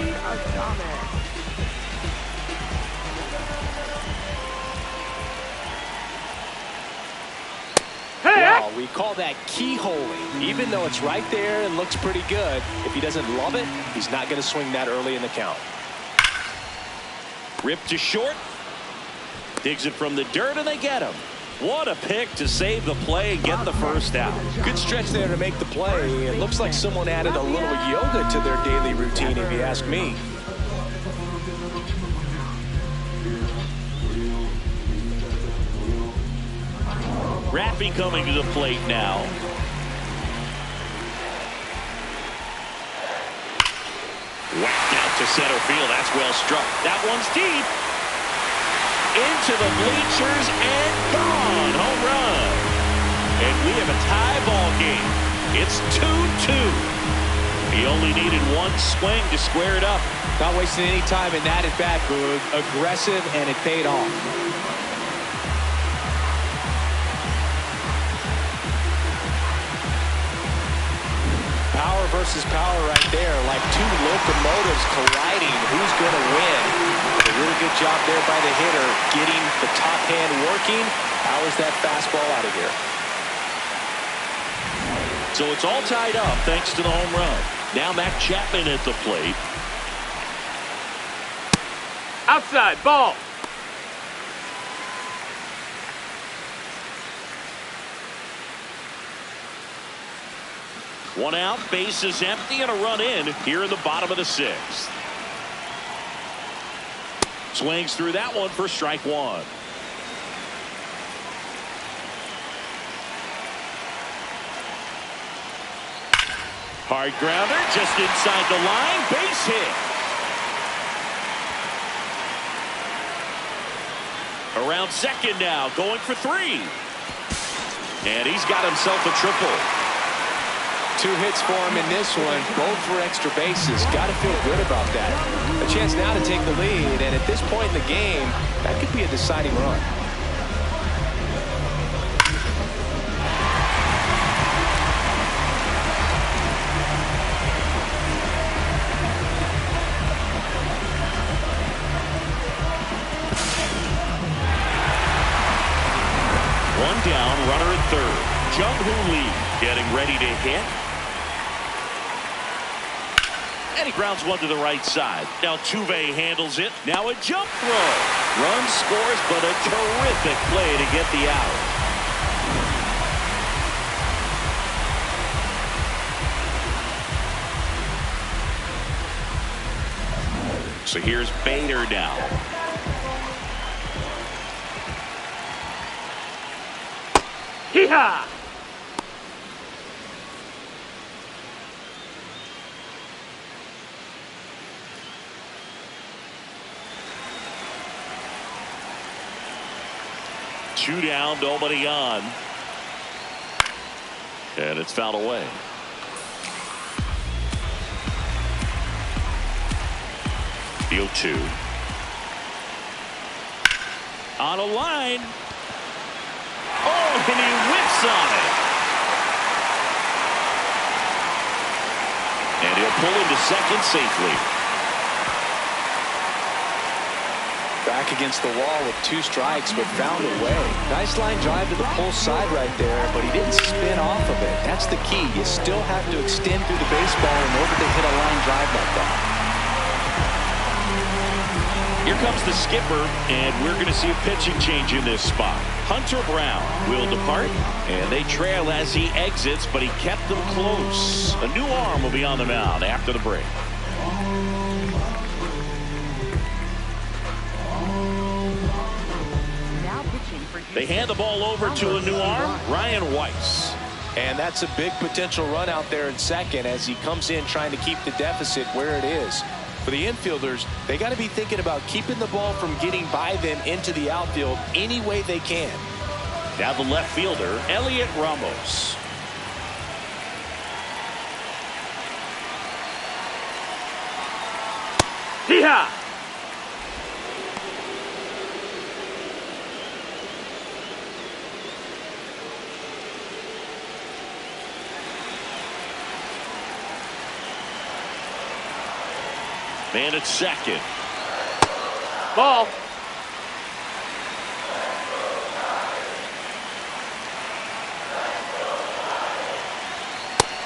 Well, we call that keyholing. Even though it's right there and looks pretty good, if he doesn't love it, he's not going to swing that early in the count. Ripped to short. Digs it from the dirt, and they get him. What a pick to save the play and get the first out. Good stretch there to make the play. It looks like someone added a little yoga to their daily routine, if you ask me. Raffy coming to the plate now. Whacked out to center field. That's well struck. That one's deep. Into the bleachers and gone. Home run. And we have a tie ball game. It's 2-2. He only needed one swing to square it up. Not wasting any time in that at bat, Boog. Aggressive, and it paid off. Power versus power right there, like two locomotives colliding. Who's going to win? A really good job there by the hitter, getting the top hand working. Powers that fastball out of here. So it's all tied up thanks to the home run. Now Matt Chapman at the plate. Outside, ball. One out, base is empty, and a run in here in the bottom of the sixth. Swings through that one for strike one. Hard grounder just inside the line, base hit. Around second now, going for three. And he's got himself a triple. 2 hits for him in this one, both for extra bases. Got to feel good about that. A chance now to take the lead, and at this point in the game, that could be a deciding run. One down, runner at third. Jung-Hoo Lee getting ready to hit. And he grounds one to the right side. Now Altuve handles it. Now a jump throw. Run scores, but a terrific play to get the out. So here's Bader now. Hee-haw! Two down, nobody on. And it's fouled away. The 0-2. On a line. Oh, and he whips on it. And he'll pull into second safely. Back against the wall with 2 strikes, but found a way. Nice line drive to the pull side right there, but he didn't spin off of it. That's the key. You still have to extend through the baseball in order to hit a line drive like that. Here comes the skipper, and we're going to see a pitching change in this spot. Hunter Brown will depart, and they trail as he exits, but he kept them close. A new arm will be on the mound after the break. They hand the ball over to a new arm, Ryan Weiss. And that's a big potential run out there in second as he comes in trying to keep the deficit where it is. For the infielders, they got to be thinking about keeping the ball from getting by them into the outfield any way they can. Now the left fielder, Elliot Ramos. Hee-haw! Man at second. Ball.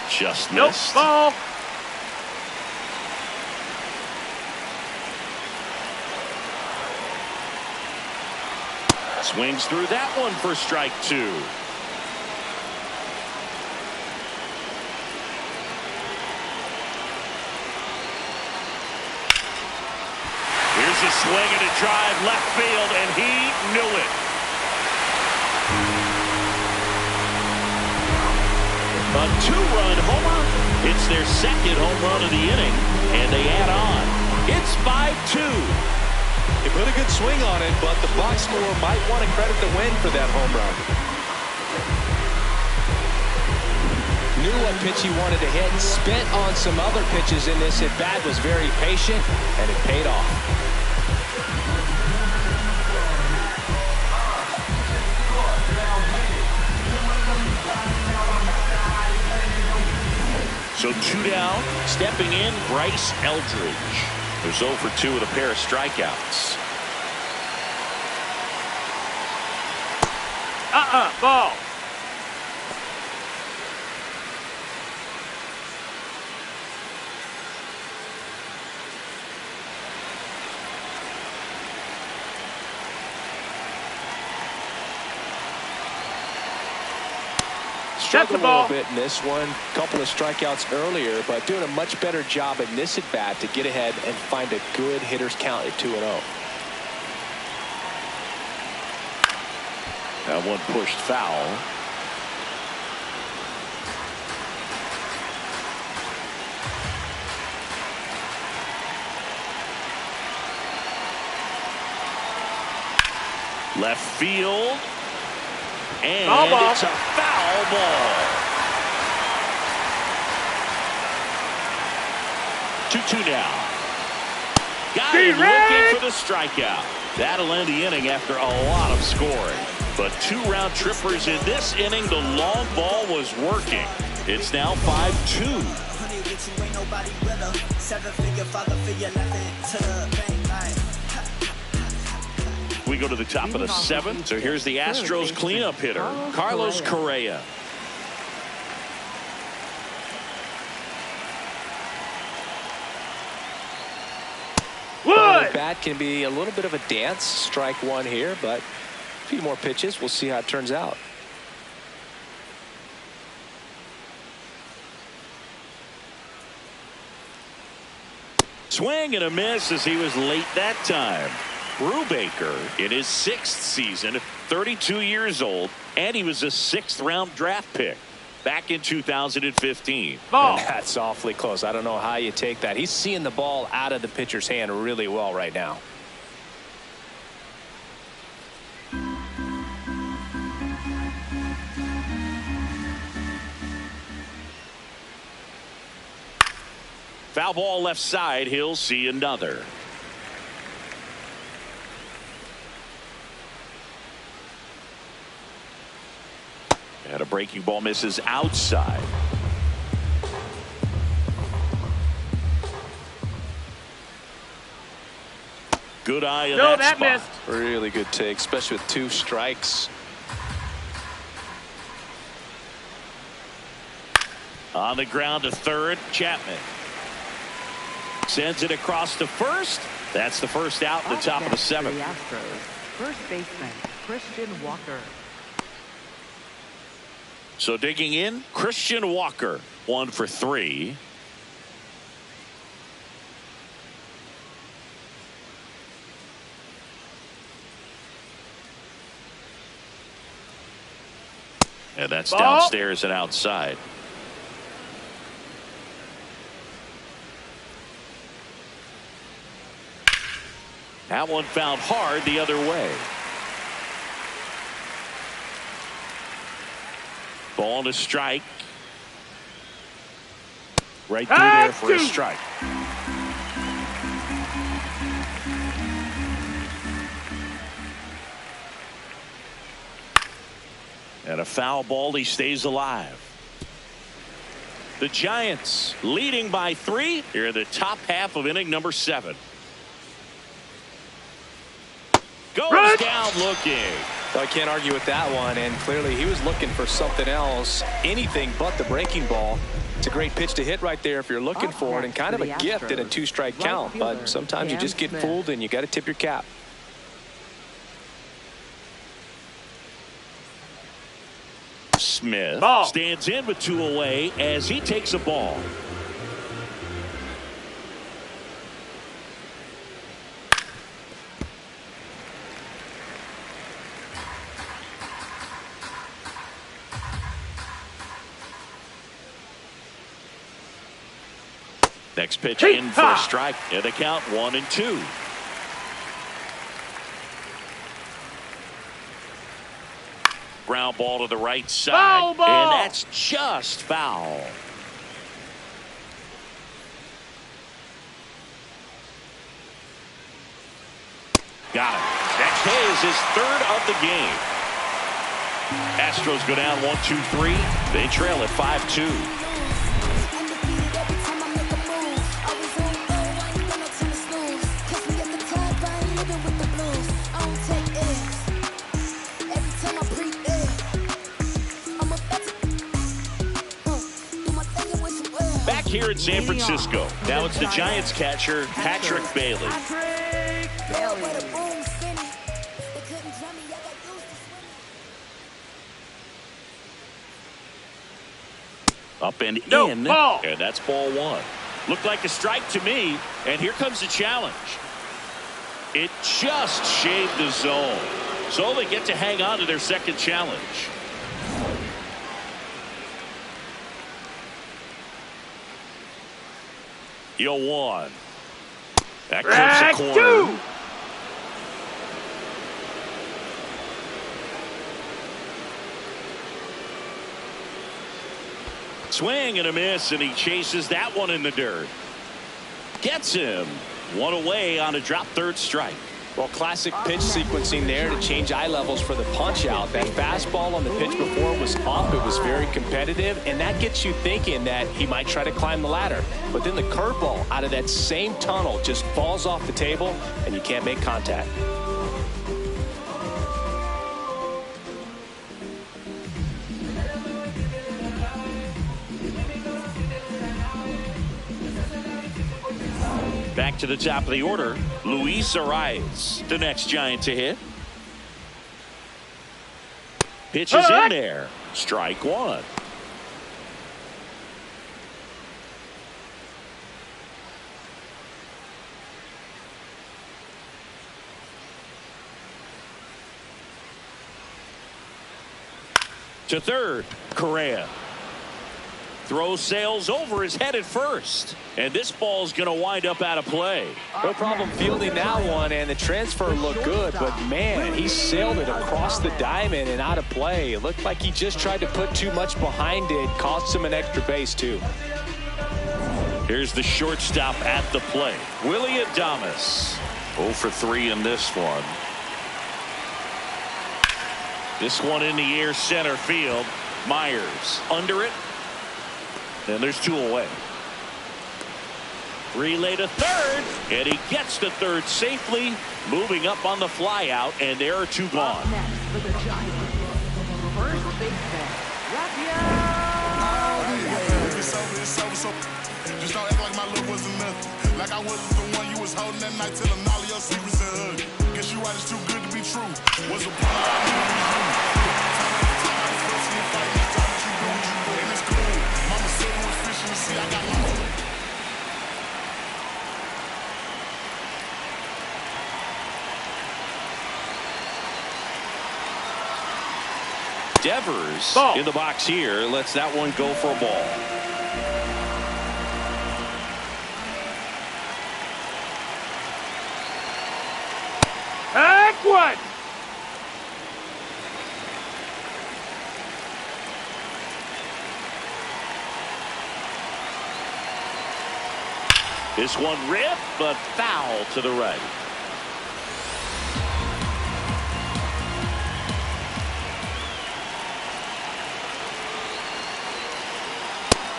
Just Nope. missed. Ball. Swings through that one for strike 2. Here's a swing and a drive left field, and he knew it. A 2-run homer. It's their second home run of the inning, and they add on. It's 5-2. He put a good swing on it, but the box score might want to credit the win for that home run. Knew what pitch he wanted to hit, spent on some other pitches in this at-bat, was very patient, and it paid off. So 2 down, stepping in, Bryce Eldridge. Who's 0 for 2 with a pair of strikeouts. Ball. Struggled a little bit in this one. Couple of strikeouts earlier, but doing a much better job in this at bat to get ahead and find a good hitter's count at 2-0. That one pushed foul. Left field. And it's a foul ball. 2-2 now. Got him looking for the strikeout. That'll end the inning after a lot of scoring. But 2 round trippers in this inning. The long ball was working. It's now 5-2. We go to the top of the 7th. So here's the Astros cleanup hitter, Carlos Correa. The bat can be a little bit of a dance. Strike 1 here, but a few more pitches. We'll see how it turns out. Swing and a miss as he was late that time. Brubaker in his 6th season, 32 years old, and he was a 6th-round draft pick back in 2015. Ball. That's awfully close. I don't know how you take that. He's seeing the ball out of the pitcher's hand really well right now. Foul ball left side. He'll see another. And a breaking ball misses outside. Good eye in No, that that spot. missed. Really good take, especially with 2 strikes. On the ground to third, Chapman. Sends it across to first. That's the first out in the top of the 7th. For the Astros, first baseman Christian Walker. So digging in, Christian Walker, 1 for 3. And that's Ball. downstairs and outside. That one found hard the other way. Ball to strike. Right through there for a strike. And a foul ball. He stays alive. The Giants leading by 3 here in the top half of inning number 7. Goes down looking. So I can't argue with that one, and clearly he was looking for something else, anything but the breaking ball. It's a great pitch to hit right there if you're looking for it, and kind of a gift in a 2-strike count, but sometimes you just get fooled and you got to tip your cap. Smith Ball. stands in with 2 away as he takes a ball. Next pitch in for a strike, and the count 1-2. Ground ball to the right side, Foul ball. and that's just foul. Got it. That is his 3rd of the game. Astros go down 1-2-3. They trail at 5-2. Here in San Francisco. Now it's the Giants catcher, Patrick Bailey. Up and in, ball. And that's ball 1. Looked like a strike to me, and here comes the challenge. It just shaved the zone, so they get to hang on to their 2nd challenge. Yo 1. That clips the corner. 2. Swing and a miss, and he chases that one in the dirt. Gets him. 1 away on a drop 3rd strike. Well, classic pitch sequencing there to change eye levels for the punch out. That fastball on the pitch before was up. It was very competitive, and that gets you thinking that he might try to climb the ladder. But then the curveball out of that same tunnel just falls off the table, and you can't make contact. Back to the top of the order, Luis Arias, the next Giant to hit. Pitch is in there. Strike 1. To third, Correa. Throw sails over his head at first. And this ball's going to wind up out of play. No problem fielding that one, and the transfer looked good, but man, he sailed it across the diamond and out of play. It looked like he just tried to put too much behind it, cost him an extra base too. Here's the shortstop at the plate, Willie Adames. 0 for 3 in this one. This one in the air center field. Myers under it. And there's 2 away. Relay to third, and he gets to third safely, moving up on the fly out, and there are 2 gone. Next for the Giants, first baseman, Just don't act like my love wasn't nothing. Like I wasn't the one you was holding that night, telling all of your secrets and hug. Guess you right, it's too good to be true. Was a part of you. And it's cool. Mama said it was fishing to see I got my own. Devers Ball. in the box here lets that one go for a ball. Take one. This one ripped, but foul to the right.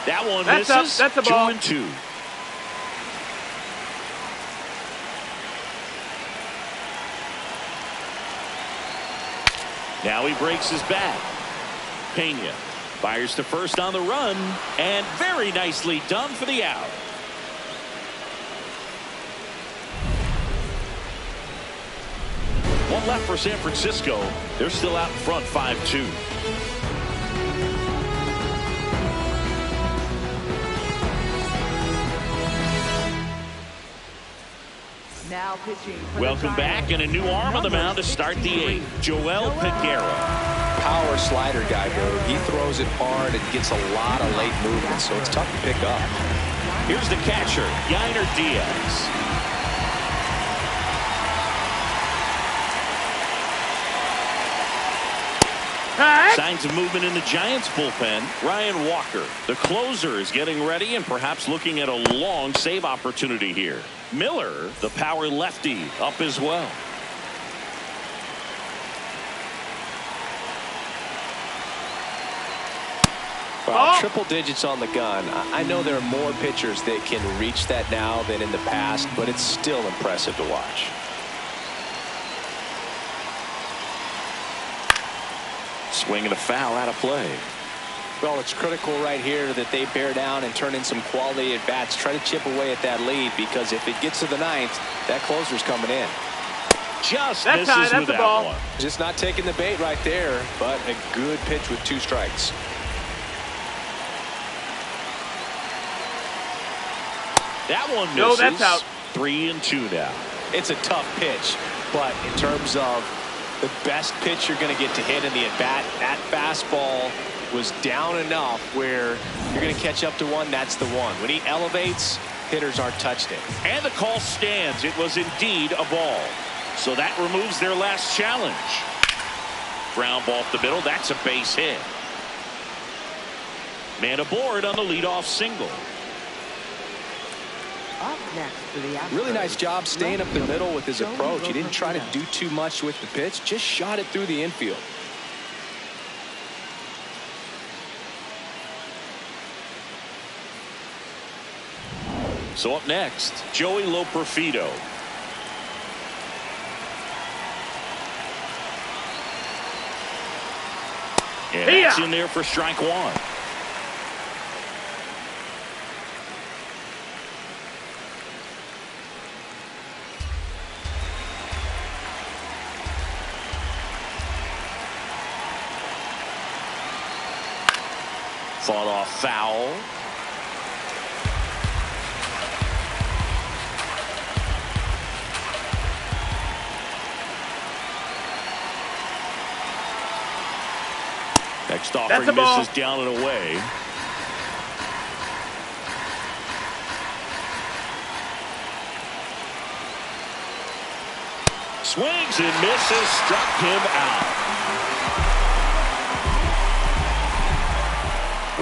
That one That's misses. up. That's a ball. 2-2. Now he breaks his bat. Pena fires to first on the run, and very nicely done for the out. One left for San Francisco. They're still out in front 5-2. now pitching for Welcome back, and a new arm on the mound to start the 8th. Joel Peguero. Power slider guy, bro. He throws it hard and gets a lot of late movement, so it's tough to pick up. Here's the catcher, Yainer Diaz. Signs of movement in the Giants bullpen. Ryan Walker, the closer, is getting ready and perhaps looking at a long save opportunity here. Miller, the power lefty, up as well. Well, triple digits on the gun. I know there are more pitchers that can reach that now than in the past, but it's still impressive to watch. Swing and a foul out of play. Well, it's critical right here that they bear down and turn in some quality at bats. Try to chip away at that lead, because if it gets to the 9th, that closer's coming in. Just That's misses high, with that's a that ball. one. Just not taking the bait right there, but a good pitch with 2 strikes. That one misses. No, that's out. 3-2 now. It's a tough pitch, but in terms of the best pitch you're going to get to hit in the at-bat, that fastball was down enough where you're going to catch up to one. That's the one. When he elevates, hitters aren't touched it. And the call stands. It was indeed a ball. So that removes their last challenge. Ground ball up the middle. That's a base hit. Man aboard on the leadoff single. Up next for the Astros. Really nice job staying up the middle with his approach. He didn't try to do too much with the pitch, just shot it through the infield. So up next, Joey Loperfido. And that's in there for strike 1. Fought off foul. Next offering misses down and away. Swings and misses, struck him out.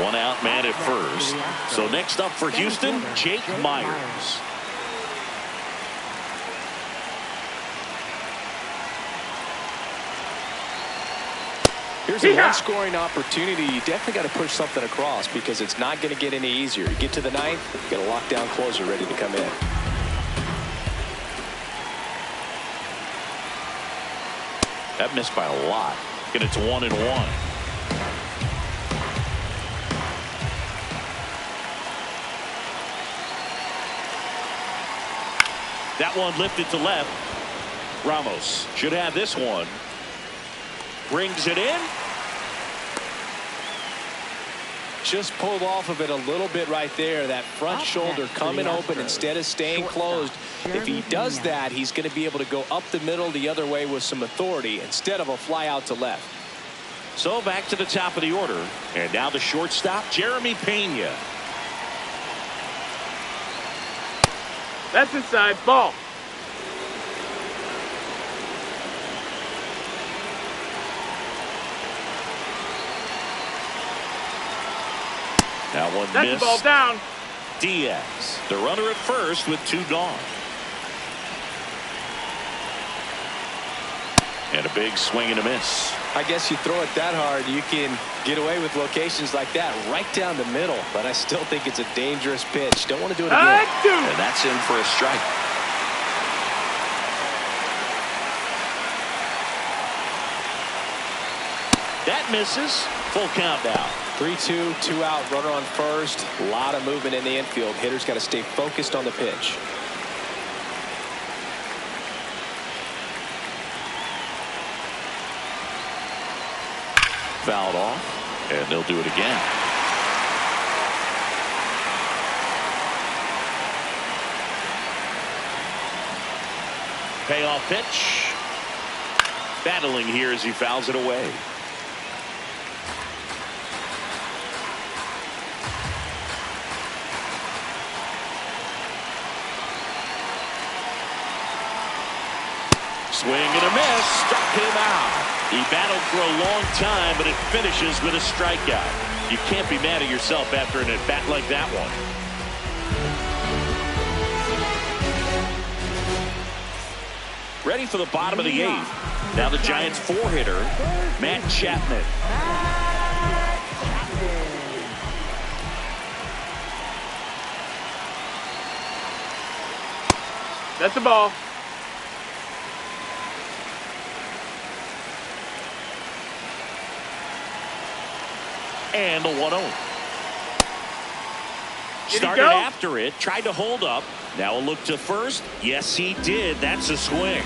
One out man at first. So next up for Houston, Jake Myers. Here's a one-scoring opportunity. You definitely got to push something across because it's not going to get any easier. You get to the ninth, get a lockdown closer ready to come in. That missed by a lot. Get it to 1-1. That one lifted to left. Ramos should have this one. Brings it in. Just pulled off of it a little bit right there. That front shoulder coming open instead of staying closed. If he does that, he's going to be able to go up the middle the other way with some authority instead of a fly out to left. So back to the top of the order. And now the shortstop, Jeremy Pena. That's inside. Ball. That one That's missed. the ball down. Diaz, the runner at first with 2 gone. And a big swing and a miss. I guess you throw it that hard, you can get away with locations like that right down the middle. But I still think it's a dangerous pitch. Don't want to do it again. And that's in for a strike. That misses. Full count now. 3-2, 2 out, runner on first. A lot of movement in the infield. Hitter's got to stay focused on the pitch. Fouled off, and they'll do it again. Payoff pitch. Battling here as he fouls it away. Swing and a miss. Struck him out. He battled for a long time, but it finishes with a strikeout. You can't be mad at yourself after an at-bat like that one. Ready for the bottom of the 8th. Now the Giants 4-hitter, Matt Chapman. That's the ball. And the 1-0. Started after it, tried to hold up. Now a look to first. Yes, he did. That's a swing.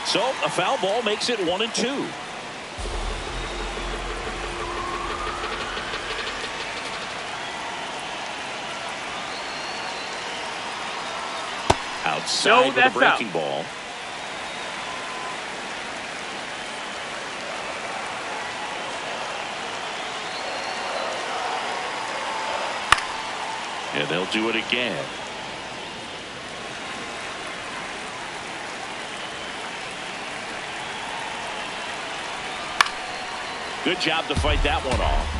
So a foul ball makes it 1-2. Outside with a breaking ball. And they'll do it again. Good job to fight that one off.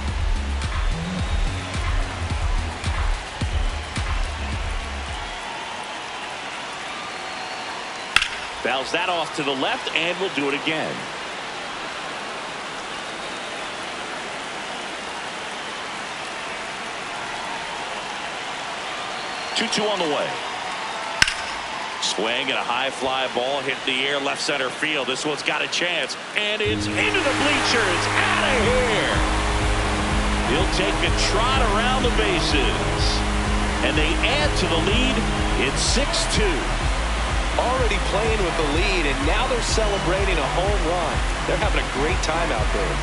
Fouls that off to the left, and we'll do it again. Two on the way. Swing and a high fly ball hit the air left center field. This one's got a chance, and it's into the bleachers. Out of here. He'll take a trot around the bases, and they add to the lead. It's 6-2. Already playing with the lead, and now they're celebrating a home run. They're having a great time out there.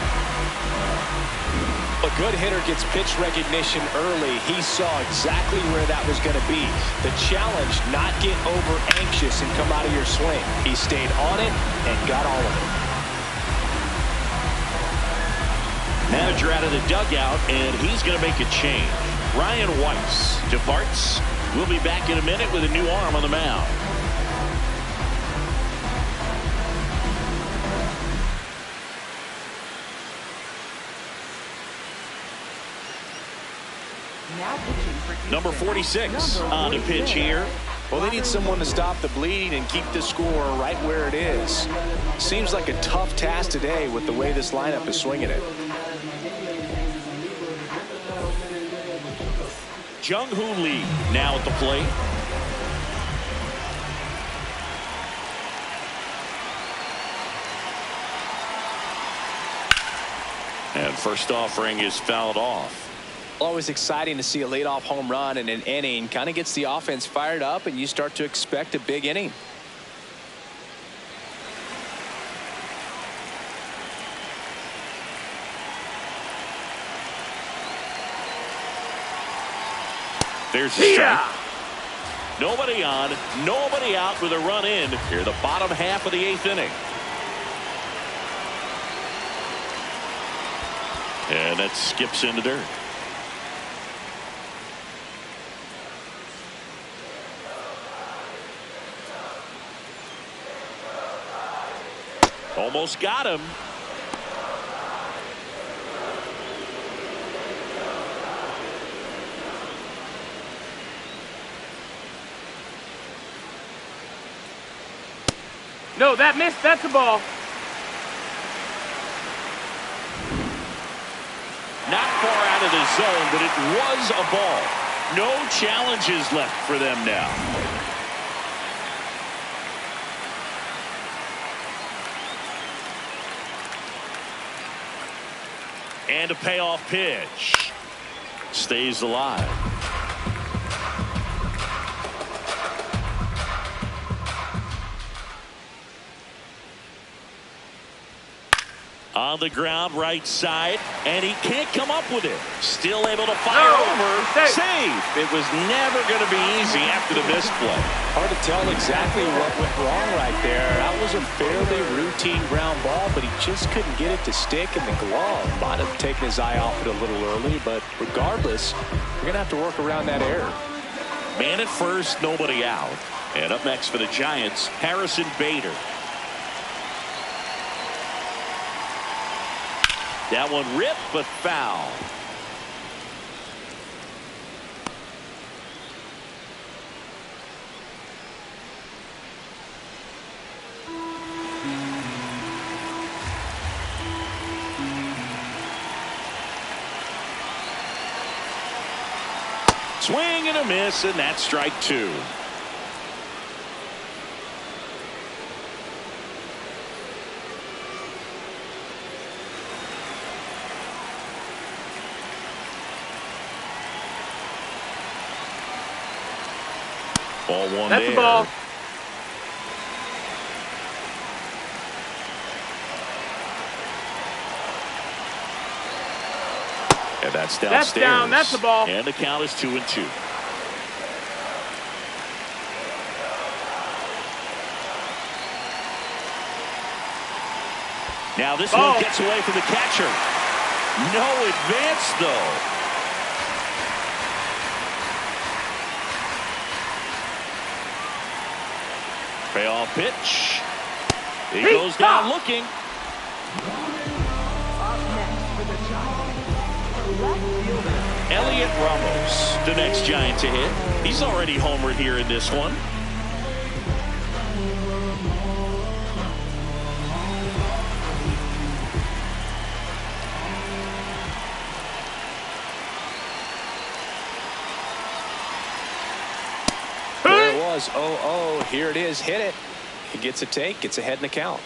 A good hitter gets pitch recognition early. He saw exactly where that was going to be. The challenge, not get over anxious and come out of your swing. He stayed on it and got all of it. Manager out of the dugout, and he's going to make a change. Ryan Weiss departs. We'll be back in a minute with a new arm on the mound. Number 46 on the pitch here. Well, they need someone to stop the bleeding and keep the score right where it is. Seems like a tough task today with the way this lineup is swinging it. Jung-Hoo Lee now at the plate. And first offering is fouled off. Always exciting to see a leadoff home run in an inning. Kind of gets the offense fired up, and you start to expect a big inning. There's a strike. Nobody on, nobody out with a run in here, the bottom half of the 8th inning. And that skips into dirt. Almost got him. No, that missed. That's a ball. Not far out of the zone, but it was a ball. No challenges left for them now. And a payoff pitch. Stays alive. On the ground, right side, and he can't come up with it. Still able to fire over. Save. It was never going to be easy after the missed play. Hard to tell exactly what went wrong right there. That was a fairly routine ground ball, but he just couldn't get it to stick in the glove. Might have taken his eye off it a little early, but regardless, we're going to have to work around that error. Man at first, nobody out. And up next for the Giants, Harrison Bader. That one ripped, but foul. Swing and a miss, and that's strike 2. Ball one. That's there. a ball. And that's downstairs. That's down. That's a ball. And the count is 2-2. Now this one gets away from the catcher. No advance though. Payoff pitch. He goes down looking. Up next for the Giants, left fielder Elliot Ramos, the next Giant to hit. He's already homered here in this one. There it was. 0-0. Here it is. Hit it. He gets a take. Gets ahead in the count.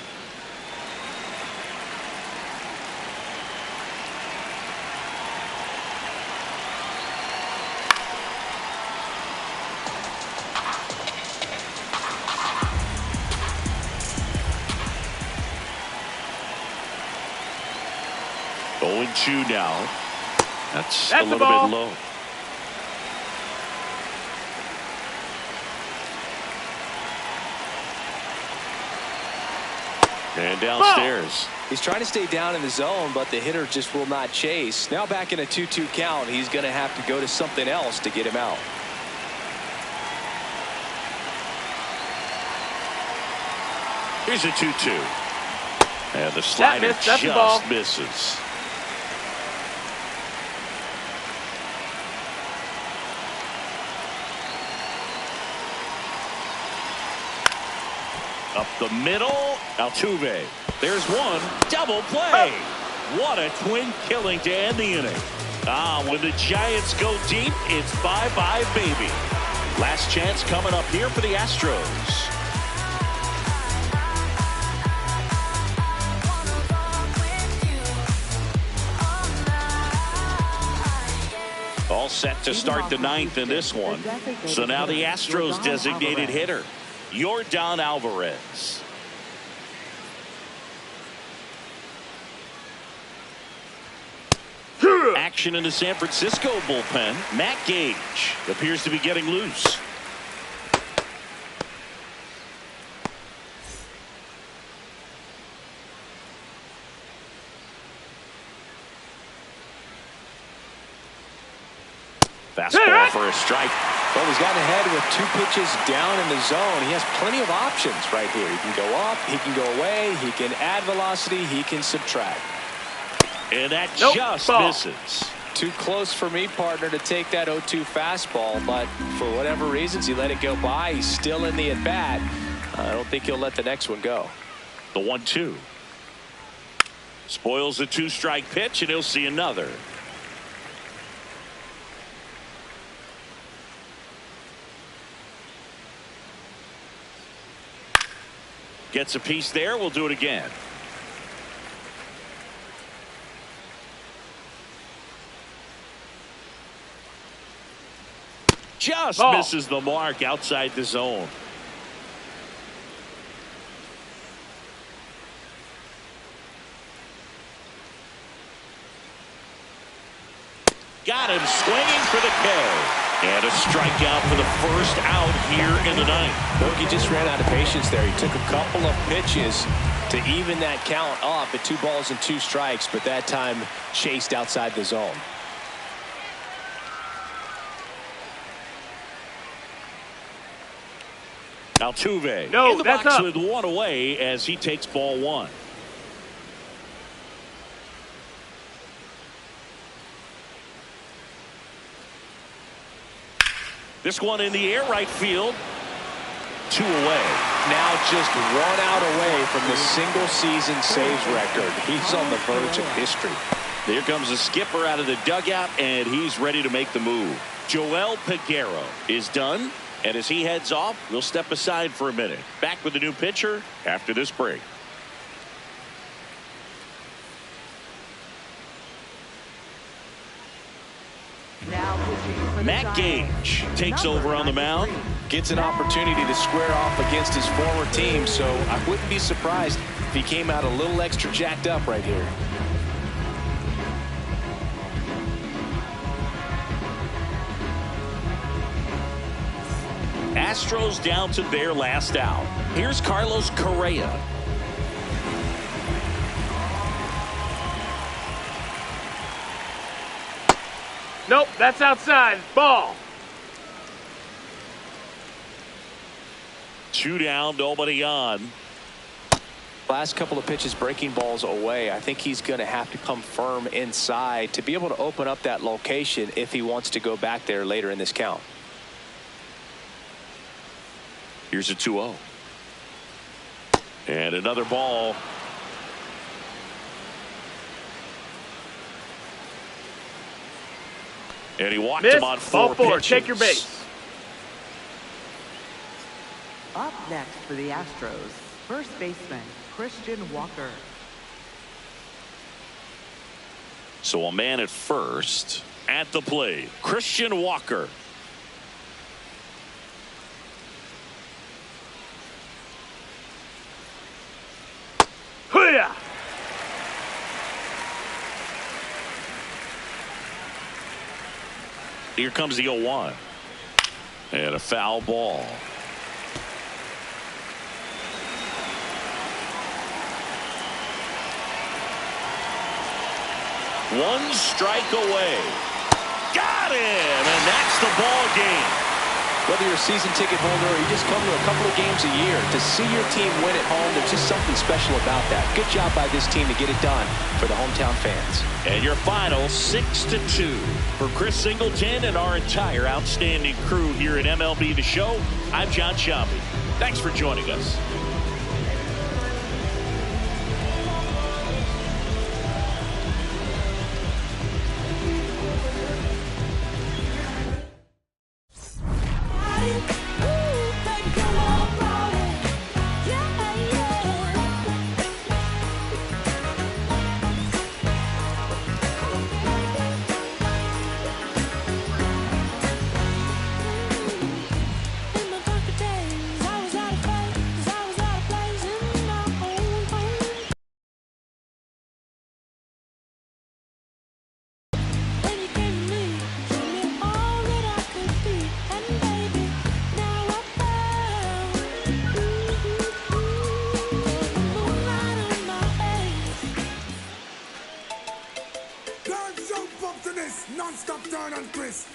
Two now. That's a little ball. bit low. And downstairs. He's trying to stay down in the zone, but the hitter just will not chase. Now back in a 2-2 count, he's going to have to go to something else to get him out. Here's a 2-2. And the slider just misses. Up the middle, Altuve. There's one, double play. What a twin killing to end the inning. When the Giants go deep, it's bye-bye, baby. Last chance coming up here for the Astros. All set to start the ninth in this one. So now the Astros designated hitter, Yordan Alvarez. Action in the San Francisco bullpen. Matt Gage appears to be getting loose. Fastball for a strike. Well, he's gotten ahead with 2 pitches down in the zone. He has plenty of options right here. He can go up, he can go away, he can add velocity, he can subtract. And that just misses. Too close for me, partner, to take that 0-2 fastball, but for whatever reasons, he let it go by. He's still in the at-bat. I don't think he'll let the next one go. The 1-2. Spoils the 2-strike pitch, and he'll see another. Gets a piece there. We'll do it again. Just misses the mark outside the zone. Got him swinging for the K. And a strikeout for the first out here in the ninth. Mookie just ran out of patience there. He took a couple of pitches to even that count up at 2 balls and 2 strikes, but that time chased outside the zone. Altuve in the box with 1 away as he takes ball 1. This one in the air, right field. 2 away. Now just 1 out away from the single season saves record. He's on the verge of history. Here comes the skipper out of the dugout, and he's ready to make the move. Joel Peguero is done, and as he heads off, we'll step aside for a minute. Back with the new pitcher after this break. Matt Gage takes over on the mound. Gets an opportunity to square off against his former team, so I wouldn't be surprised if he came out a little extra jacked up right here. Astros down to their last out. Here's Carlos Correa. Nope, that's outside. Ball. 2 down, nobody on. Last couple of pitches breaking balls away. I think he's going to have to come firm inside to be able to open up that location if he wants to go back there later in this count. Here's a 2-0. And another ball. And he walked him on 4 pitches. Take your base. Up next for the Astros, first baseman Christian Walker. So a man at first. At the plate, Christian Walker. Here comes the 0-1. And a foul ball. One strike away. Got him, and that's the ball game. Whether you're a season ticket holder or you just come to a couple of games a year, to see your team win at home, there's just something special about that. Good job by this team to get it done for the hometown fans. And your final 6-2. For Chris Singleton and our entire outstanding crew here at MLB The Show, I'm John Sciambi. Thanks for joining us. Non-stop turn on Chris.